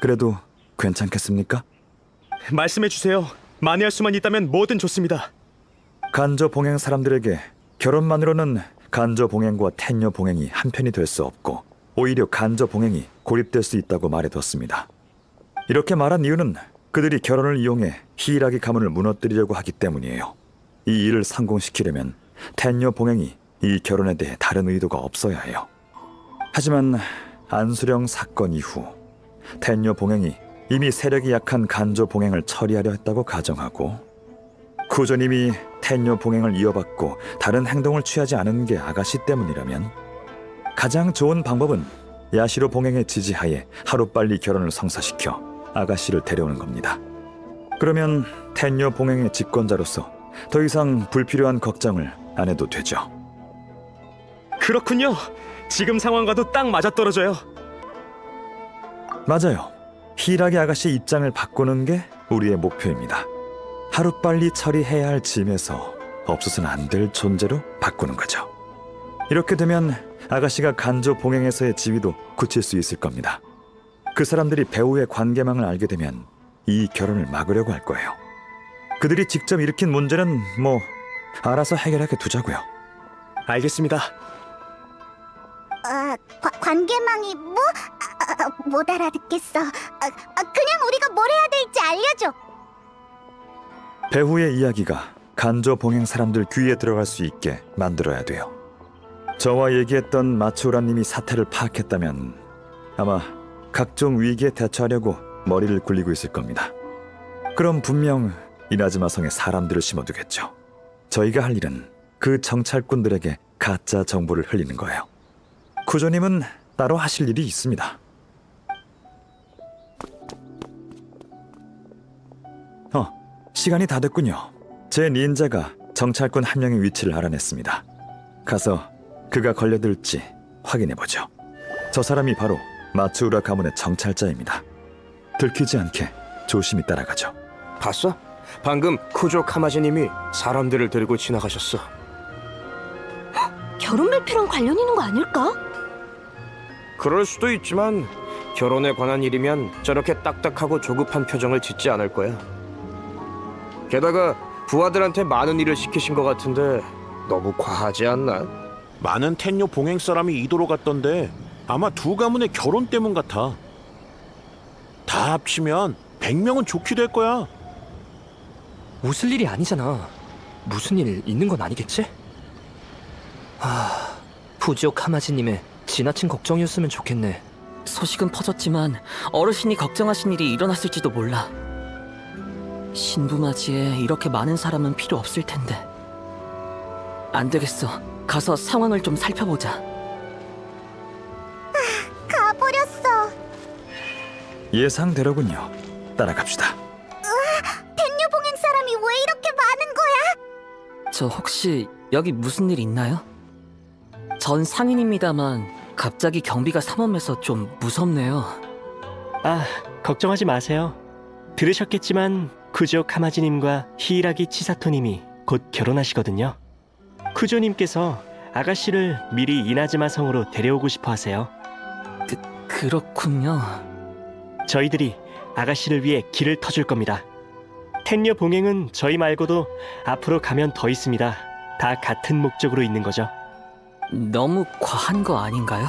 그래도 괜찮겠습니까? 말씀해주세요. 만회할 수만 있다면 뭐든 좋습니다. 간조 봉행 사람들에게 결혼만으로는 간조 봉행과 텐녀 봉행이 한편이 될 수 없고 오히려 간조 봉행이 고립될 수 있다고 말해뒀습니다. 이렇게 말한 이유는 그들이 결혼을 이용해 히이라기 가문을 무너뜨리려고 하기 때문이에요. 이 일을 성공시키려면 텐녀 봉행이 이 결혼에 대해 다른 의도가 없어야 해요. 하지만 안수령 사건 이후 텐녀 봉행이 이미 세력이 약한 간조 봉행을 처리하려 했다고 가정하고 쿠조님이 텐녀 봉행을 이어받고 다른 행동을 취하지 않은 게 아가씨 때문이라면 가장 좋은 방법은 야시로 봉행의 지지하에 하루빨리 결혼을 성사시켜 아가씨를 데려오는 겁니다. 그러면 텐녀 봉행의 집권자로서 더 이상 불필요한 걱정을 안 해도 되죠. 그렇군요. 지금 상황과도 딱 맞아떨어져요. 맞아요. 히이라기 아가씨 입장을 바꾸는 게 우리의 목표입니다. 하루빨리 처리해야 할 짐에서 없어서는 안 될 존재로 바꾸는 거죠. 이렇게 되면 아가씨가 간조 봉행에서의 지위도 굳힐 수 있을 겁니다. 그 사람들이 배우의 관계망을 알게 되면 이 결혼을 막으려고 할 거예요. 그들이 직접 일으킨 문제는 뭐 알아서 해결하게 두자고요. 알겠습니다. 관계망이 뭐? 못 알아듣겠어. 그냥 우리가 뭘 해야 될지 알려줘. 배후의 이야기가 간조 봉행 사람들 귀에 들어갈 수 있게 만들어야 돼요. 저와 얘기했던 마츠우라님이 사태를 파악했다면 아마 각종 위기에 대처하려고 머리를 굴리고 있을 겁니다. 그럼 분명 이나즈마 성에 사람들을 심어두겠죠. 저희가 할 일은 그 정찰꾼들에게 가짜 정보를 흘리는 거예요. 쿠조님은 따로 하실 일이 있습니다. 시간이 다 됐군요. 제 닌자가 정찰꾼 한 명의 위치를 알아냈습니다. 가서 그가 걸려들지 확인해보죠. 저 사람이 바로 마츠우라 가문의 정찰자입니다. 들키지 않게 조심히 따라가죠. 봤어? 방금 쿠조 카마지님이 사람들을 데리고 지나가셨어. 결혼 발표랑 관련 있는 거 아닐까? 그럴 수도 있지만 결혼에 관한 일이면 저렇게 딱딱하고 조급한 표정을 짓지 않을 거야. 게다가 부하들한테 많은 일을 시키신 것 같은데 너무 과하지 않나? 많은 텐녀 봉행 사람이 이도로 갔던데 아마 두 가문의 결혼 때문 같아. 다 합치면 100명은 좋게 될 거야. 웃을 일이 아니잖아. 무슨 일 있는 건 아니겠지? 부지오 카마지님의 지나친 걱정이었으면 좋겠네. 소식은 퍼졌지만 어르신이 걱정하신 일이 일어났을지도 몰라. 신부맞이에 이렇게 많은 사람은 필요 없을 텐데. 안 되겠어. 가서 상황을 좀 살펴보자. 가버렸어. 예상대로군요. 따라갑시다. 텐녀 봉행 사람이 왜 이렇게 많은 거야? 저 혹시 여기 무슨 일 있나요? 전 상인입니다만 갑자기 경비가 삼엄해서 좀 무섭네요. 걱정하지 마세요. 들으셨겠지만 쿠조 카마지님과 히이라기 치사토님이 곧 결혼하시거든요. 쿠조님께서 아가씨를 미리 이나즈마 성으로 데려오고 싶어 하세요. 그렇군요. 저희들이 아가씨를 위해 길을 터줄 겁니다. 텐녀 봉행은 저희 말고도 앞으로 가면 더 있습니다. 다 같은 목적으로 있는 거죠. 너무 과한 거 아닌가요?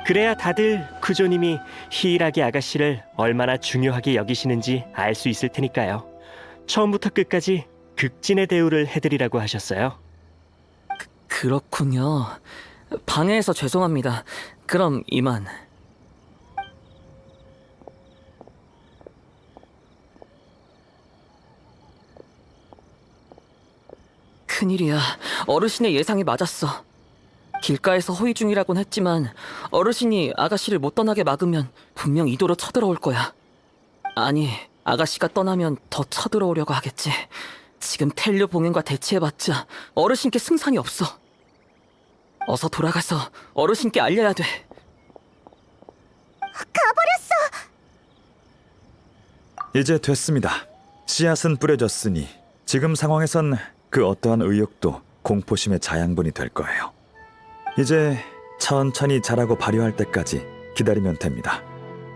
그래야 다들 쿠조님이 히이라기 아가씨를 얼마나 중요하게 여기시는지 알 수 있을 테니까요. 처음부터 끝까지 극진의 대우를 해드리라고 하셨어요. 그렇군요. 방해해서 죄송합니다. 그럼 이만. 큰일이야. 어르신의 예상이 맞았어. 길가에서 호위 중이라곤 했지만 어르신이 아가씨를 못 떠나게 막으면 분명 이도로 쳐들어올 거야. 아니, 아가씨가 떠나면 더 쳐들어오려고 하겠지. 지금 텔류 봉행과 대치해봤자 어르신께 승산이 없어. 어서 돌아가서 어르신께 알려야 돼. 가버렸어. 이제 됐습니다. 씨앗은 뿌려졌으니 지금 상황에선 그 어떠한 의욕도 공포심의 자양분이 될 거예요. 이제 천천히 자라고 발효할 때까지 기다리면 됩니다.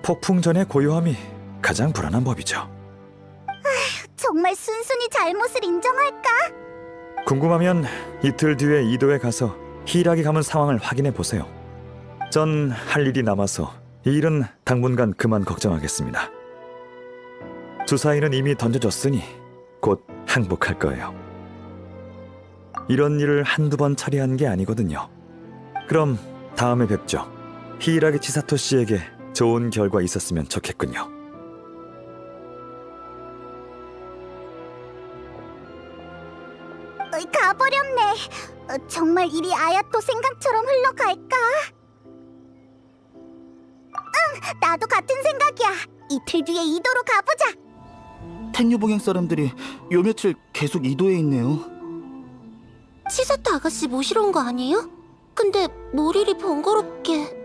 폭풍 전의 고요함이 가장 불안한 법이죠. 정말 순순히 잘못을 인정할까? 궁금하면 이틀 뒤에 이도에 가서 히이라기 가문 상황을 확인해 보세요. 전 할 일이 남아서 이 일은 당분간 그만 걱정하겠습니다. 주사위는 이미 던져졌으니 곧 항복할 거예요. 이런 일을 한두 번 처리한 게 아니거든요. 그럼 다음에 뵙죠. 히이라기 치사토 씨에게 좋은 결과 있었으면 좋겠군요. 가버렸네. 정말 일이 아야토 생각처럼 흘러갈까? 응, 나도 같은 생각이야. 이틀 뒤에 이도로 가보자. 텐유봉행 사람들이 요 며칠 계속 이도에 있네요. 치사토 아가씨 모시러 온 거 아니에요? 근데 뭘 이리 번거롭게.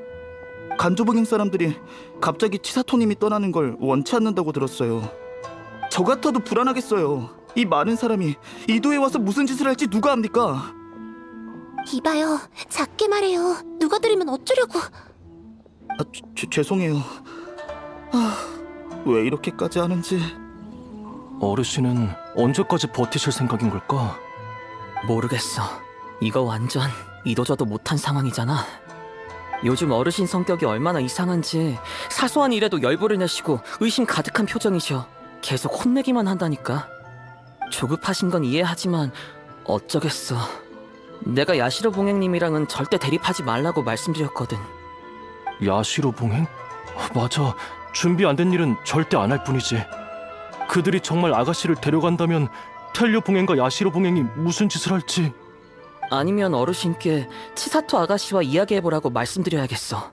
간조봉행 사람들이 갑자기 치사토님이 떠나는 걸 원치 않는다고 들었어요. 저 같아도 불안하겠어요. 이 많은 사람이 이도에 와서 무슨 짓을 할지 누가 압니까? 이봐요, 작게 말해요. 누가 들으면 어쩌려고. 죄송해요. 왜 이렇게까지 하는지. 어르신은 언제까지 버티실 생각인 걸까? 모르겠어. 이거 완전 이도저도 못한 상황이잖아. 요즘 어르신 성격이 얼마나 이상한지 사소한 일에도 열불을 내시고 의심 가득한 표정이셔. 계속 혼내기만 한다니까. 조급하신 건 이해하지만 어쩌겠어. 내가 야시로 봉행님이랑은 절대 대립하지 말라고 말씀드렸거든. 야시로 봉행? 맞아. 준비 안 된 일은 절대 안 할 뿐이지. 그들이 정말 아가씨를 데려간다면 텔류 봉행과 야시로 봉행이 무슨 짓을 할지. 아니면 어르신께 치사토 아가씨와 이야기해보라고 말씀드려야겠어.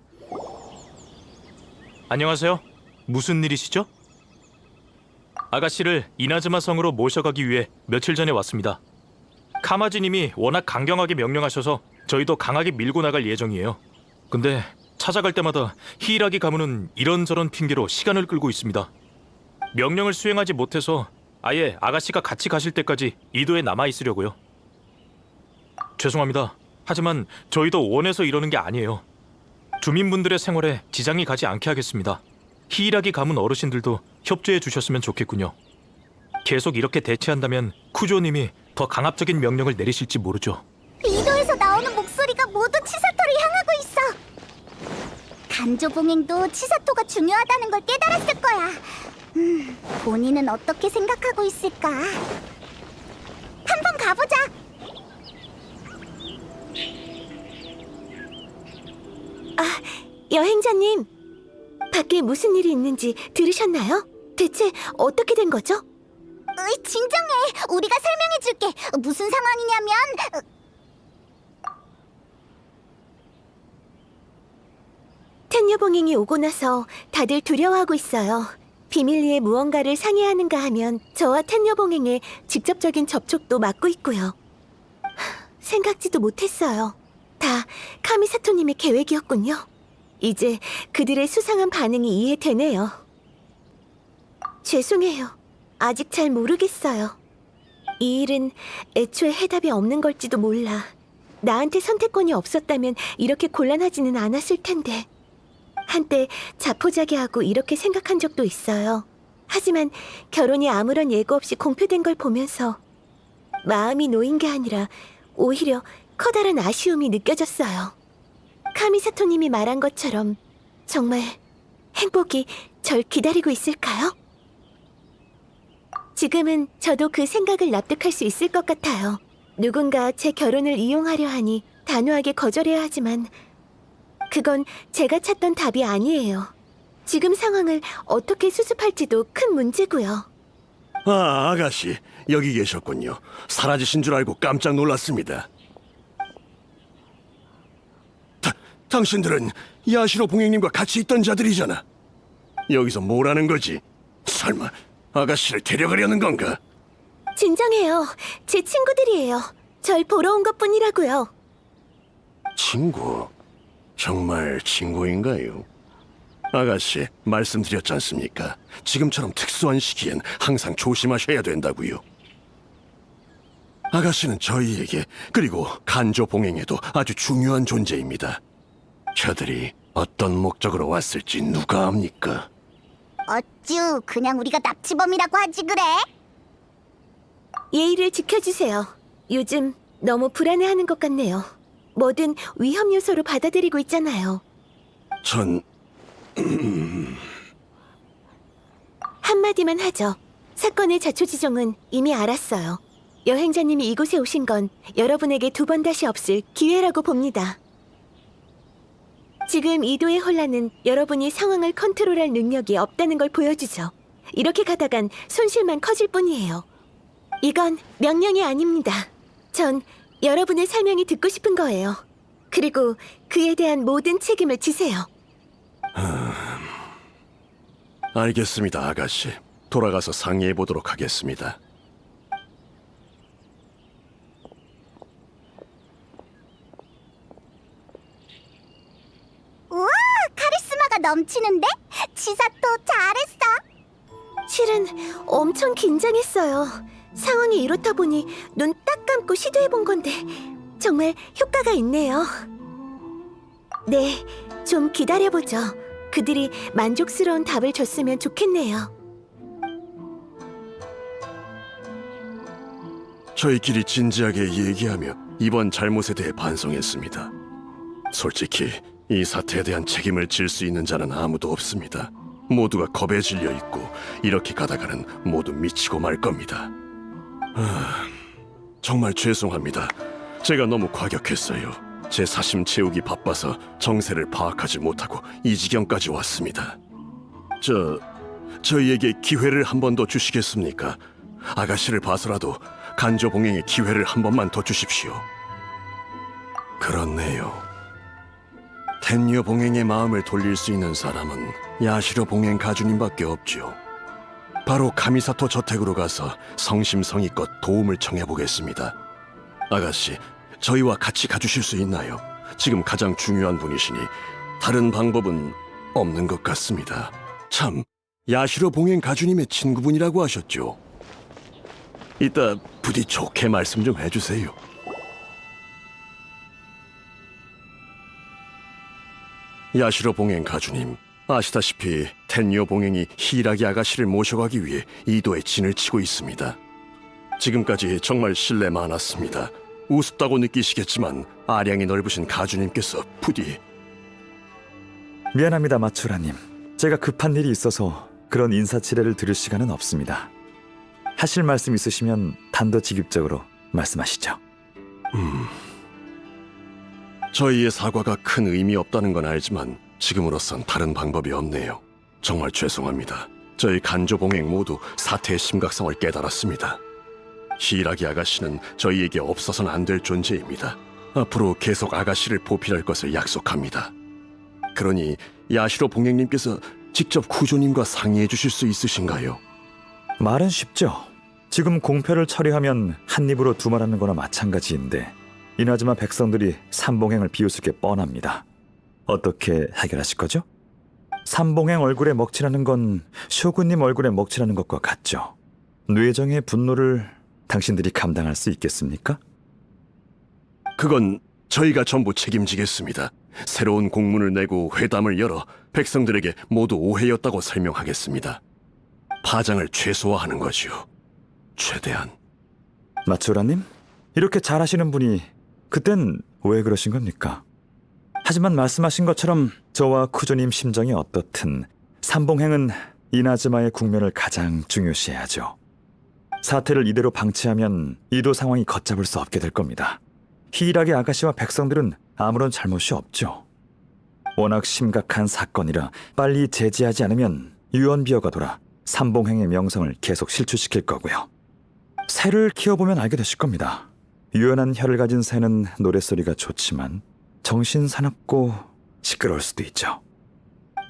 안녕하세요. 무슨 일이시죠? 아가씨를 이나즈마 성으로 모셔가기 위해 며칠 전에 왔습니다. 카마지님이 워낙 강경하게 명령하셔서 저희도 강하게 밀고 나갈 예정이에요. 근데 찾아갈 때마다 히이라기 가문은 이런저런 핑계로 시간을 끌고 있습니다. 명령을 수행하지 못해서 아예 아가씨가 같이 가실 때까지 이도에 남아있으려고요. 죄송합니다. 하지만 저희도 원해서 이러는 게 아니에요. 주민분들의 생활에 지장이 가지 않게 하겠습니다. 히이라기 가문 어르신들도 협조해 주셨으면 좋겠군요. 계속 이렇게 대체한다면 쿠조님이 더 강압적인 명령을 내리실지 모르죠. 이도에서 나오는 목소리가 모두 치사토를 향하고 있어. 간조봉행도 치사토가 중요하다는 걸 깨달았을 거야. 본인은 어떻게 생각하고 있을까? 한번 가보자. 여행자님, 밖에 무슨 일이 있는지 들으셨나요? 대체 어떻게 된 거죠? 진정해. 우리가 설명해줄게. 무슨 상황이냐면... 텐유봉행이 오고 나서 다들 두려워하고 있어요. 비밀리에 무언가를 상의하는가 하면 저와 텐유봉행의 직접적인 접촉도 막고 있고요. 생각지도 못했어요. 다 카미사토님의 계획이었군요. 이제 그들의 수상한 반응이 이해되네요. 죄송해요. 아직 잘 모르겠어요. 이 일은 애초에 해답이 없는 걸지도 몰라. 나한테 선택권이 없었다면 이렇게 곤란하지는 않았을 텐데. 한때 자포자기하고 이렇게 생각한 적도 있어요. 하지만 결혼이 아무런 예고 없이 공표된 걸 보면서 마음이 놓인 게 아니라 오히려 커다란 아쉬움이 느껴졌어요. 카미사토님이 말한 것처럼 정말 행복이 절 기다리고 있을까요? 지금은 저도 그 생각을 납득할 수 있을 것 같아요. 누군가 제 결혼을 이용하려 하니 단호하게 거절해야 하지만 그건 제가 찾던 답이 아니에요. 지금 상황을 어떻게 수습할지도 큰 문제고요. 아, 아가씨, 여기 계셨군요. 사라지신 줄 알고 깜짝 놀랐습니다. 당신들은 야시로 봉행님과 같이 있던 자들이잖아. 여기서 뭘 하는 거지? 설마 아가씨를 데려가려는 건가? 진정해요. 제 친구들이에요. 절 보러 온 것뿐이라고요. 친구? 정말 친구인가요? 아가씨, 말씀드렸지 않습니까? 지금처럼 특수한 시기엔 항상 조심하셔야 된다고요. 아가씨는 저희에게, 그리고 간조 봉행에도 아주 중요한 존재입니다. 저들이 어떤 목적으로 왔을지 누가 압니까? 어쭈, 그냥 우리가 납치범이라고 하지 그래? 예의를 지켜주세요. 요즘 너무 불안해하는 것 같네요. 뭐든 위험 요소로 받아들이고 있잖아요. 전... 한마디만 하죠. 사건의 자초지종은 이미 알았어요. 여행자님이 이곳에 오신 건 여러분에게 두 번 다시 없을 기회라고 봅니다. 지금 이도의 혼란은 여러분이 상황을 컨트롤할 능력이 없다는 걸 보여주죠. 이렇게 가다간 손실만 커질 뿐이에요. 이건 명령이 아닙니다. 전 여러분의 설명이 듣고 싶은 거예요. 그리고 그에 대한 모든 책임을 지세요. 알겠습니다, 아가씨. 돌아가서 상의해 보도록 하겠습니다. 우와, 카리스마가 넘치는데? 치사토 잘했어. 실은 엄청 긴장했어요. 상황이 이렇다 보니 눈 딱 감고 시도해본 건데 정말 효과가 있네요. 네, 좀 기다려보죠. 그들이 만족스러운 답을 줬으면 좋겠네요. 저희끼리 진지하게 얘기하며 이번 잘못에 대해 반성했습니다. 솔직히 이 사태에 대한 책임을 질 수 있는 자는 아무도 없습니다. 모두가 겁에 질려 있고 이렇게 가다가는 모두 미치고 말 겁니다. 정말 죄송합니다. 제가 너무 과격했어요. 제 사심 채우기 바빠서 정세를 파악하지 못하고 이 지경까지 왔습니다. 저희에게 기회를 한 번 더 주시겠습니까? 아가씨를 봐서라도 간조 봉행의 기회를 한 번만 더 주십시오. 그렇네요. 텐녀 봉행의 마음을 돌릴 수 있는 사람은 야시로 봉행 가주님밖에 없죠. 바로 카미사토 저택으로 가서 성심성의껏 도움을 청해보겠습니다. 아가씨, 저희와 같이 가주실 수 있나요? 지금 가장 중요한 분이시니 다른 방법은 없는 것 같습니다. 참, 야시로 봉행 가주님의 친구분이라고 하셨죠? 이따 부디 좋게 말씀 좀 해주세요. 야시로 봉행 가주님, 아시다시피 텐녀 봉행이 히라기 아가씨를 모셔가기 위해 이도에 진을 치고 있습니다. 지금까지 정말 신뢰 많았습니다. 우습다고 느끼시겠지만 아량이 넓으신 가주님께서 부디... 미안합니다, 마추라님. 제가 급한 일이 있어서 그런 인사치레를 들을 시간은 없습니다. 하실 말씀 있으시면 단도직입적으로 말씀하시죠. 저희의 사과가 큰 의미 없다는 건 알지만 지금으로선 다른 방법이 없네요. 정말 죄송합니다. 저희 간조 봉행 모두 사태의 심각성을 깨달았습니다. 히라기 아가씨는 저희에게 없어서는 안 될 존재입니다. 앞으로 계속 아가씨를 보필할 것을 약속합니다. 그러니 야시로 봉행님께서 직접 구조님과 상의해 주실 수 있으신가요? 말은 쉽죠. 지금 공표를 처리하면 한 입으로 두말하는 거나 마찬가지인데 이나즈마 백성들이 삼봉행을 비웃을 게 뻔합니다. 어떻게 해결하실 거죠? 삼봉행 얼굴에 먹칠하는 건 쇼군님 얼굴에 먹칠하는 것과 같죠. 뇌정의 분노를 당신들이 감당할 수 있겠습니까? 그건 저희가 전부 책임지겠습니다. 새로운 공문을 내고 회담을 열어 백성들에게 모두 오해였다고 설명하겠습니다. 파장을 최소화하는 거지요. 최대한. 마츠우라님, 이렇게 잘하시는 분이 그땐 왜 그러신 겁니까? 하지만 말씀하신 것처럼 저와 쿠조님 심정이 어떻든 삼봉행은 이나즈마의 국면을 가장 중요시해야죠. 사태를 이대로 방치하면 이도 상황이 걷잡을 수 없게 될 겁니다. 히이라기 아가씨와 백성들은 아무런 잘못이 없죠. 워낙 심각한 사건이라 빨리 제지하지 않으면 유언비어가 돌아 삼봉행의 명성을 계속 실추시킬 거고요. 새를 키워보면 알게 되실 겁니다. 유연한 혀를 가진 새는 노랫소리가 좋지만 정신 사납고 시끄러울 수도 있죠.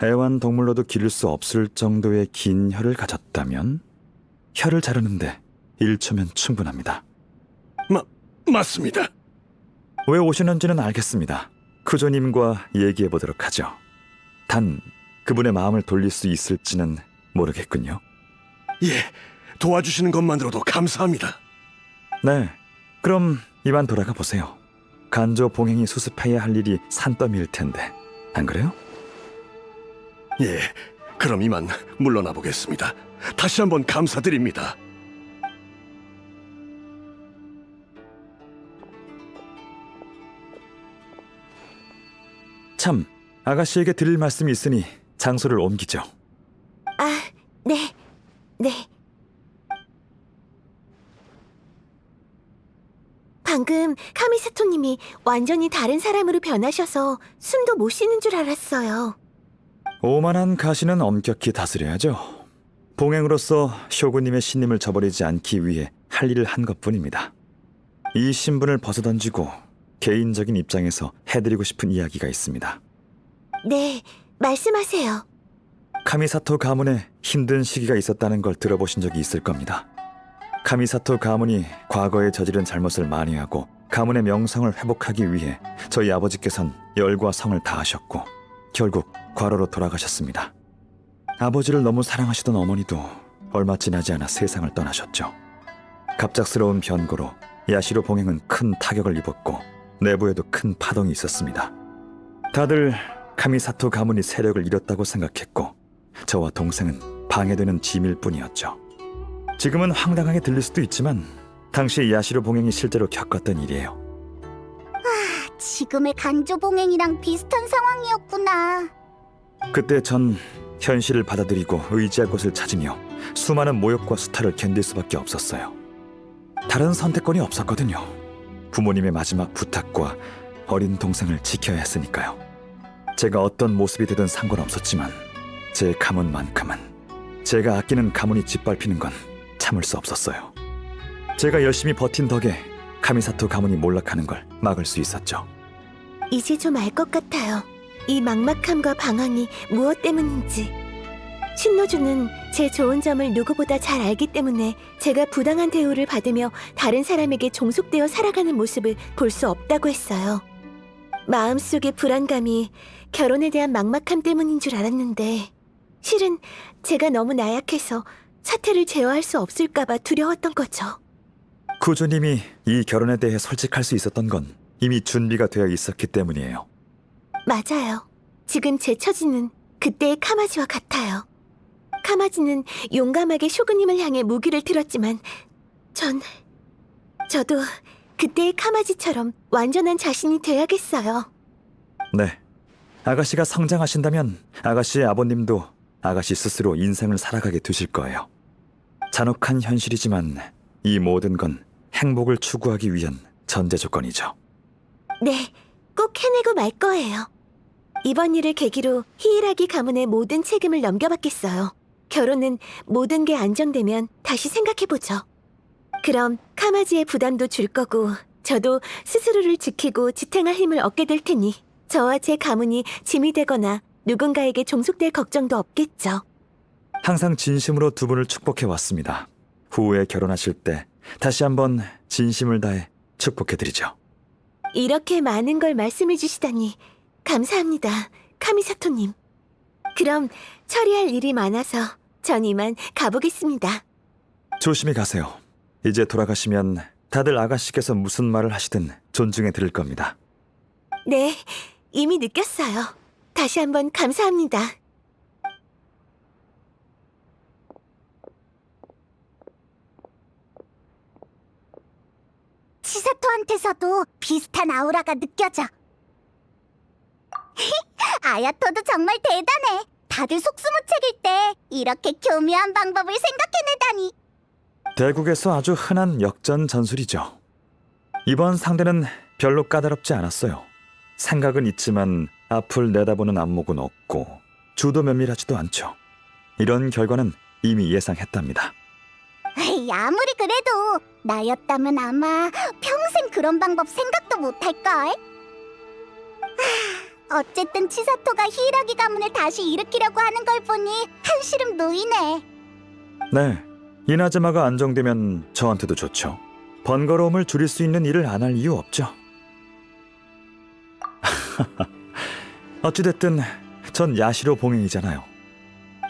애완동물로도 기를 수 없을 정도의 긴 혀를 가졌다면 혀를 자르는데 1초면 충분합니다. 맞습니다. 왜 오시는지는 알겠습니다. 쿠조님과 얘기해보도록 하죠. 단 그분의 마음을 돌릴 수 있을지는 모르겠군요. 예, 도와주시는 것만으로도 감사합니다. 네, 그럼 이만 돌아가 보세요. 간조 봉행이 수습해야 할 일이 산더미일 텐데, 안 그래요? 예, 그럼 이만 물러나 보겠습니다. 다시 한번 감사드립니다. 참, 아가씨에게 드릴 말씀이 있으니 장소를 옮기죠. 아, 네. 방금 카미사토님이 완전히 다른 사람으로 변하셔서 숨도 못 쉬는 줄 알았어요. 오만한 가시는 엄격히 다스려야죠. 봉행으로서 쇼군님의 신임을 저버리지 않기 위해 할 일을 한 것뿐입니다. 이 신분을 벗어던지고 개인적인 입장에서 해드리고 싶은 이야기가 있습니다. 네, 말씀하세요. 카미사토 가문에 힘든 시기가 있었다는 걸 들어보신 적이 있을 겁니다. 카미사토 가문이 과거에 저지른 잘못을 만회하고 가문의 명성을 회복하기 위해 저희 아버지께선 열과 성을 다하셨고 결국 과로로 돌아가셨습니다. 아버지를 너무 사랑하시던 어머니도 얼마 지나지 않아 세상을 떠나셨죠. 갑작스러운 변고로 야시로 봉행은 큰 타격을 입었고 내부에도 큰 파동이 있었습니다. 다들 카미사토 가문이 세력을 잃었다고 생각했고 저와 동생은 방해되는 짐일 뿐이었죠. 지금은 황당하게 들릴 수도 있지만 당시 야시로 봉행이 실제로 겪었던 일이에요. 지금의 간조 봉행이랑 비슷한 상황이었구나. 그때 전 현실을 받아들이고 의지할 곳을 찾으며 수많은 모욕과 수탈을 견딜 수밖에 없었어요. 다른 선택권이 없었거든요. 부모님의 마지막 부탁과 어린 동생을 지켜야 했으니까요. 제가 어떤 모습이 되든 상관없었지만 제 가문만큼은 제가 아끼는 가문이 짓밟히는 건 참을 수 없었어요. 제가 열심히 버틴 덕에 카미사토 가문이 몰락하는 걸 막을 수 있었죠. 이제 좀 알 것 같아요. 이 막막함과 방황이 무엇 때문인지. 신노주는 제 좋은 점을 누구보다 잘 알기 때문에 제가 부당한 대우를 받으며 다른 사람에게 종속되어 살아가는 모습을 볼 수 없다고 했어요. 마음속의 불안감이 결혼에 대한 막막함 때문인 줄 알았는데 실은 제가 너무 나약해서 사태를 제어할 수 없을까봐 두려웠던 거죠. 구조님이 이 결혼에 대해 솔직할 수 있었던 건 이미 준비가 되어 있었기 때문이에요. 맞아요. 지금 제 처지는 그때의 카마지와 같아요. 카마지는 용감하게 쇼군님을 향해 무기를 들었지만 저도 그때의 카마지처럼 완전한 자신이 돼야겠어요. 네. 아가씨가 성장하신다면 아가씨의 아버님도 아가씨 스스로 인생을 살아가게 되실 거예요. 잔혹한 현실이지만 이 모든 건 행복을 추구하기 위한 전제 조건이죠. 네, 꼭 해내고 말 거예요. 이번 일을 계기로 히이라기 가문의 모든 책임을 넘겨받겠어요. 결혼은 모든 게 안정되면 다시 생각해보죠. 그럼 카마지의 부담도 줄 거고 저도 스스로를 지키고 지탱할 힘을 얻게 될 테니 저와 제 가문이 짐이 되거나 누군가에게 종속될 걱정도 없겠죠. 항상 진심으로 두 분을 축복해 왔습니다. 후에 결혼하실 때 다시 한번 진심을 다해 축복해드리죠. 이렇게 많은 걸 말씀해 주시다니 감사합니다, 카미사토님. 그럼 처리할 일이 많아서 전 이만 가보겠습니다. 조심히 가세요. 이제 돌아가시면 다들 아가씨께서 무슨 말을 하시든 존중해 드릴 겁니다. 네, 이미 느꼈어요. 다시 한번 감사합니다. 치사토한테서도 비슷한 아우라가 느껴져. 아야토도 정말 대단해. 다들 속수무책일 때 이렇게 교묘한 방법을 생각해내다니. 대국에서 아주 흔한 역전 전술이죠. 이번 상대는 별로 까다롭지 않았어요. 생각은 있지만 앞을 내다보는 안목은 없고 주도 면밀하지도 않죠. 이런 결과는 이미 예상했답니다. 에이, 아무리 그래도 나였다면 아마 평생 그런 방법 생각도 못할걸. 어쨌든 치사토가 히이라기 가문을 다시 일으키려고 하는 걸 보니 한시름 놓이네. 네, 이나즈마가 안정되면 저한테도 좋죠. 번거로움을 줄일 수 있는 일을 안 할 이유 없죠. 어찌됐든 전 야시로 봉행이잖아요.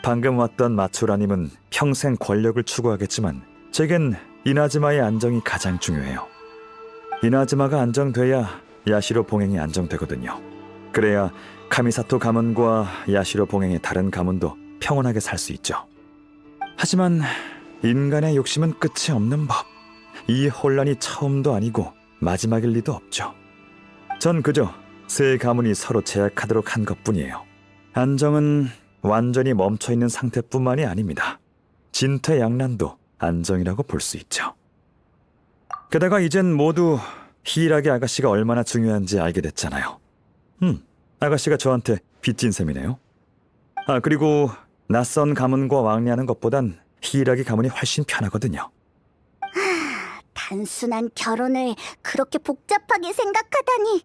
방금 왔던 마츠오라님은 평생 권력을 추구하겠지만 제겐 이나즈마의 안정이 가장 중요해요. 이나즈마가 안정돼야 야시로 봉행이 안정되거든요. 그래야 카미사토 가문과 야시로 봉행의 다른 가문도 평온하게 살 수 있죠. 하지만 인간의 욕심은 끝이 없는 법. 이 혼란이 처음도 아니고 마지막일 리도 없죠. 전 그저 세 가문이 서로 제약하도록 한 것뿐이에요. 안정은 완전히 멈춰있는 상태뿐만이 아닙니다. 진퇴양난도 안정이라고 볼 수 있죠. 게다가 이젠 모두 히이라기 아가씨가 얼마나 중요한지 알게 됐잖아요. 아가씨가 저한테 빚진 셈이네요. 아, 그리고 낯선 가문과 왕래하는 것보단 히이라기 가문이 훨씬 편하거든요. 단순한 결혼을 그렇게 복잡하게 생각하다니.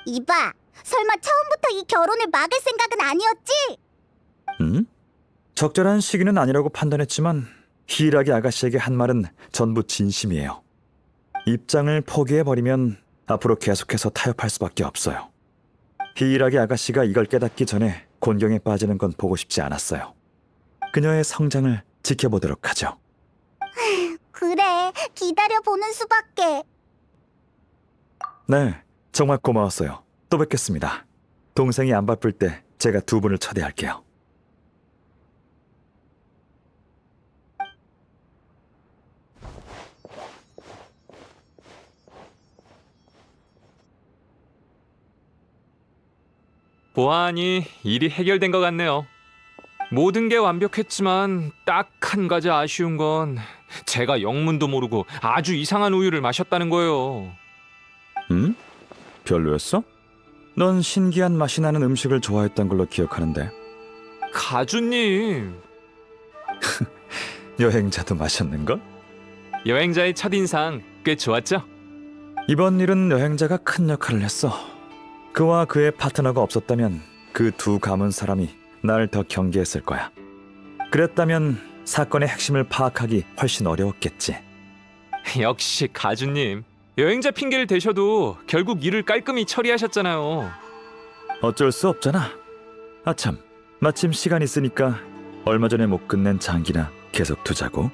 이봐, 설마 처음부터 이 결혼을 막을 생각은 아니었지? 적절한 시기는 아니라고 판단했지만 히이라기 아가씨에게 한 말은 전부 진심이에요. 입장을 포기해버리면 앞으로 계속해서 타협할 수밖에 없어요. 히이라기 아가씨가 이걸 깨닫기 전에 곤경에 빠지는 건 보고 싶지 않았어요. 그녀의 성장을 지켜보도록 하죠. 그래, 기다려보는 수밖에. 네, 정말 고마웠어요. 또 뵙겠습니다. 동생이 안 바쁠 때 제가 두 분을 초대할게요. 보아하니 일이 해결된 것 같네요. 모든 게 완벽했지만 딱 한 가지 아쉬운 건 제가 영문도 모르고 아주 이상한 우유를 마셨다는 거예요. 별로였어? 넌 신기한 맛이 나는 음식을 좋아했던 걸로 기억하는데. 가주님. 여행자도 마셨는걸? 여행자의 첫인상 꽤 좋았죠? 이번 일은 여행자가 큰 역할을 했어. 그와 그의 파트너가 없었다면 그 두 가문 사람이 날 더 경계했을 거야. 그랬다면 사건의 핵심을 파악하기 훨씬 어려웠겠지. 역시 가주님. 여행자 핑계를 대셔도 결국 일을 깔끔히 처리하셨잖아요. 어쩔 수 없잖아. 아참, 마침 시간 있으니까 얼마 전에 못 끝낸 장기나 계속 두자고.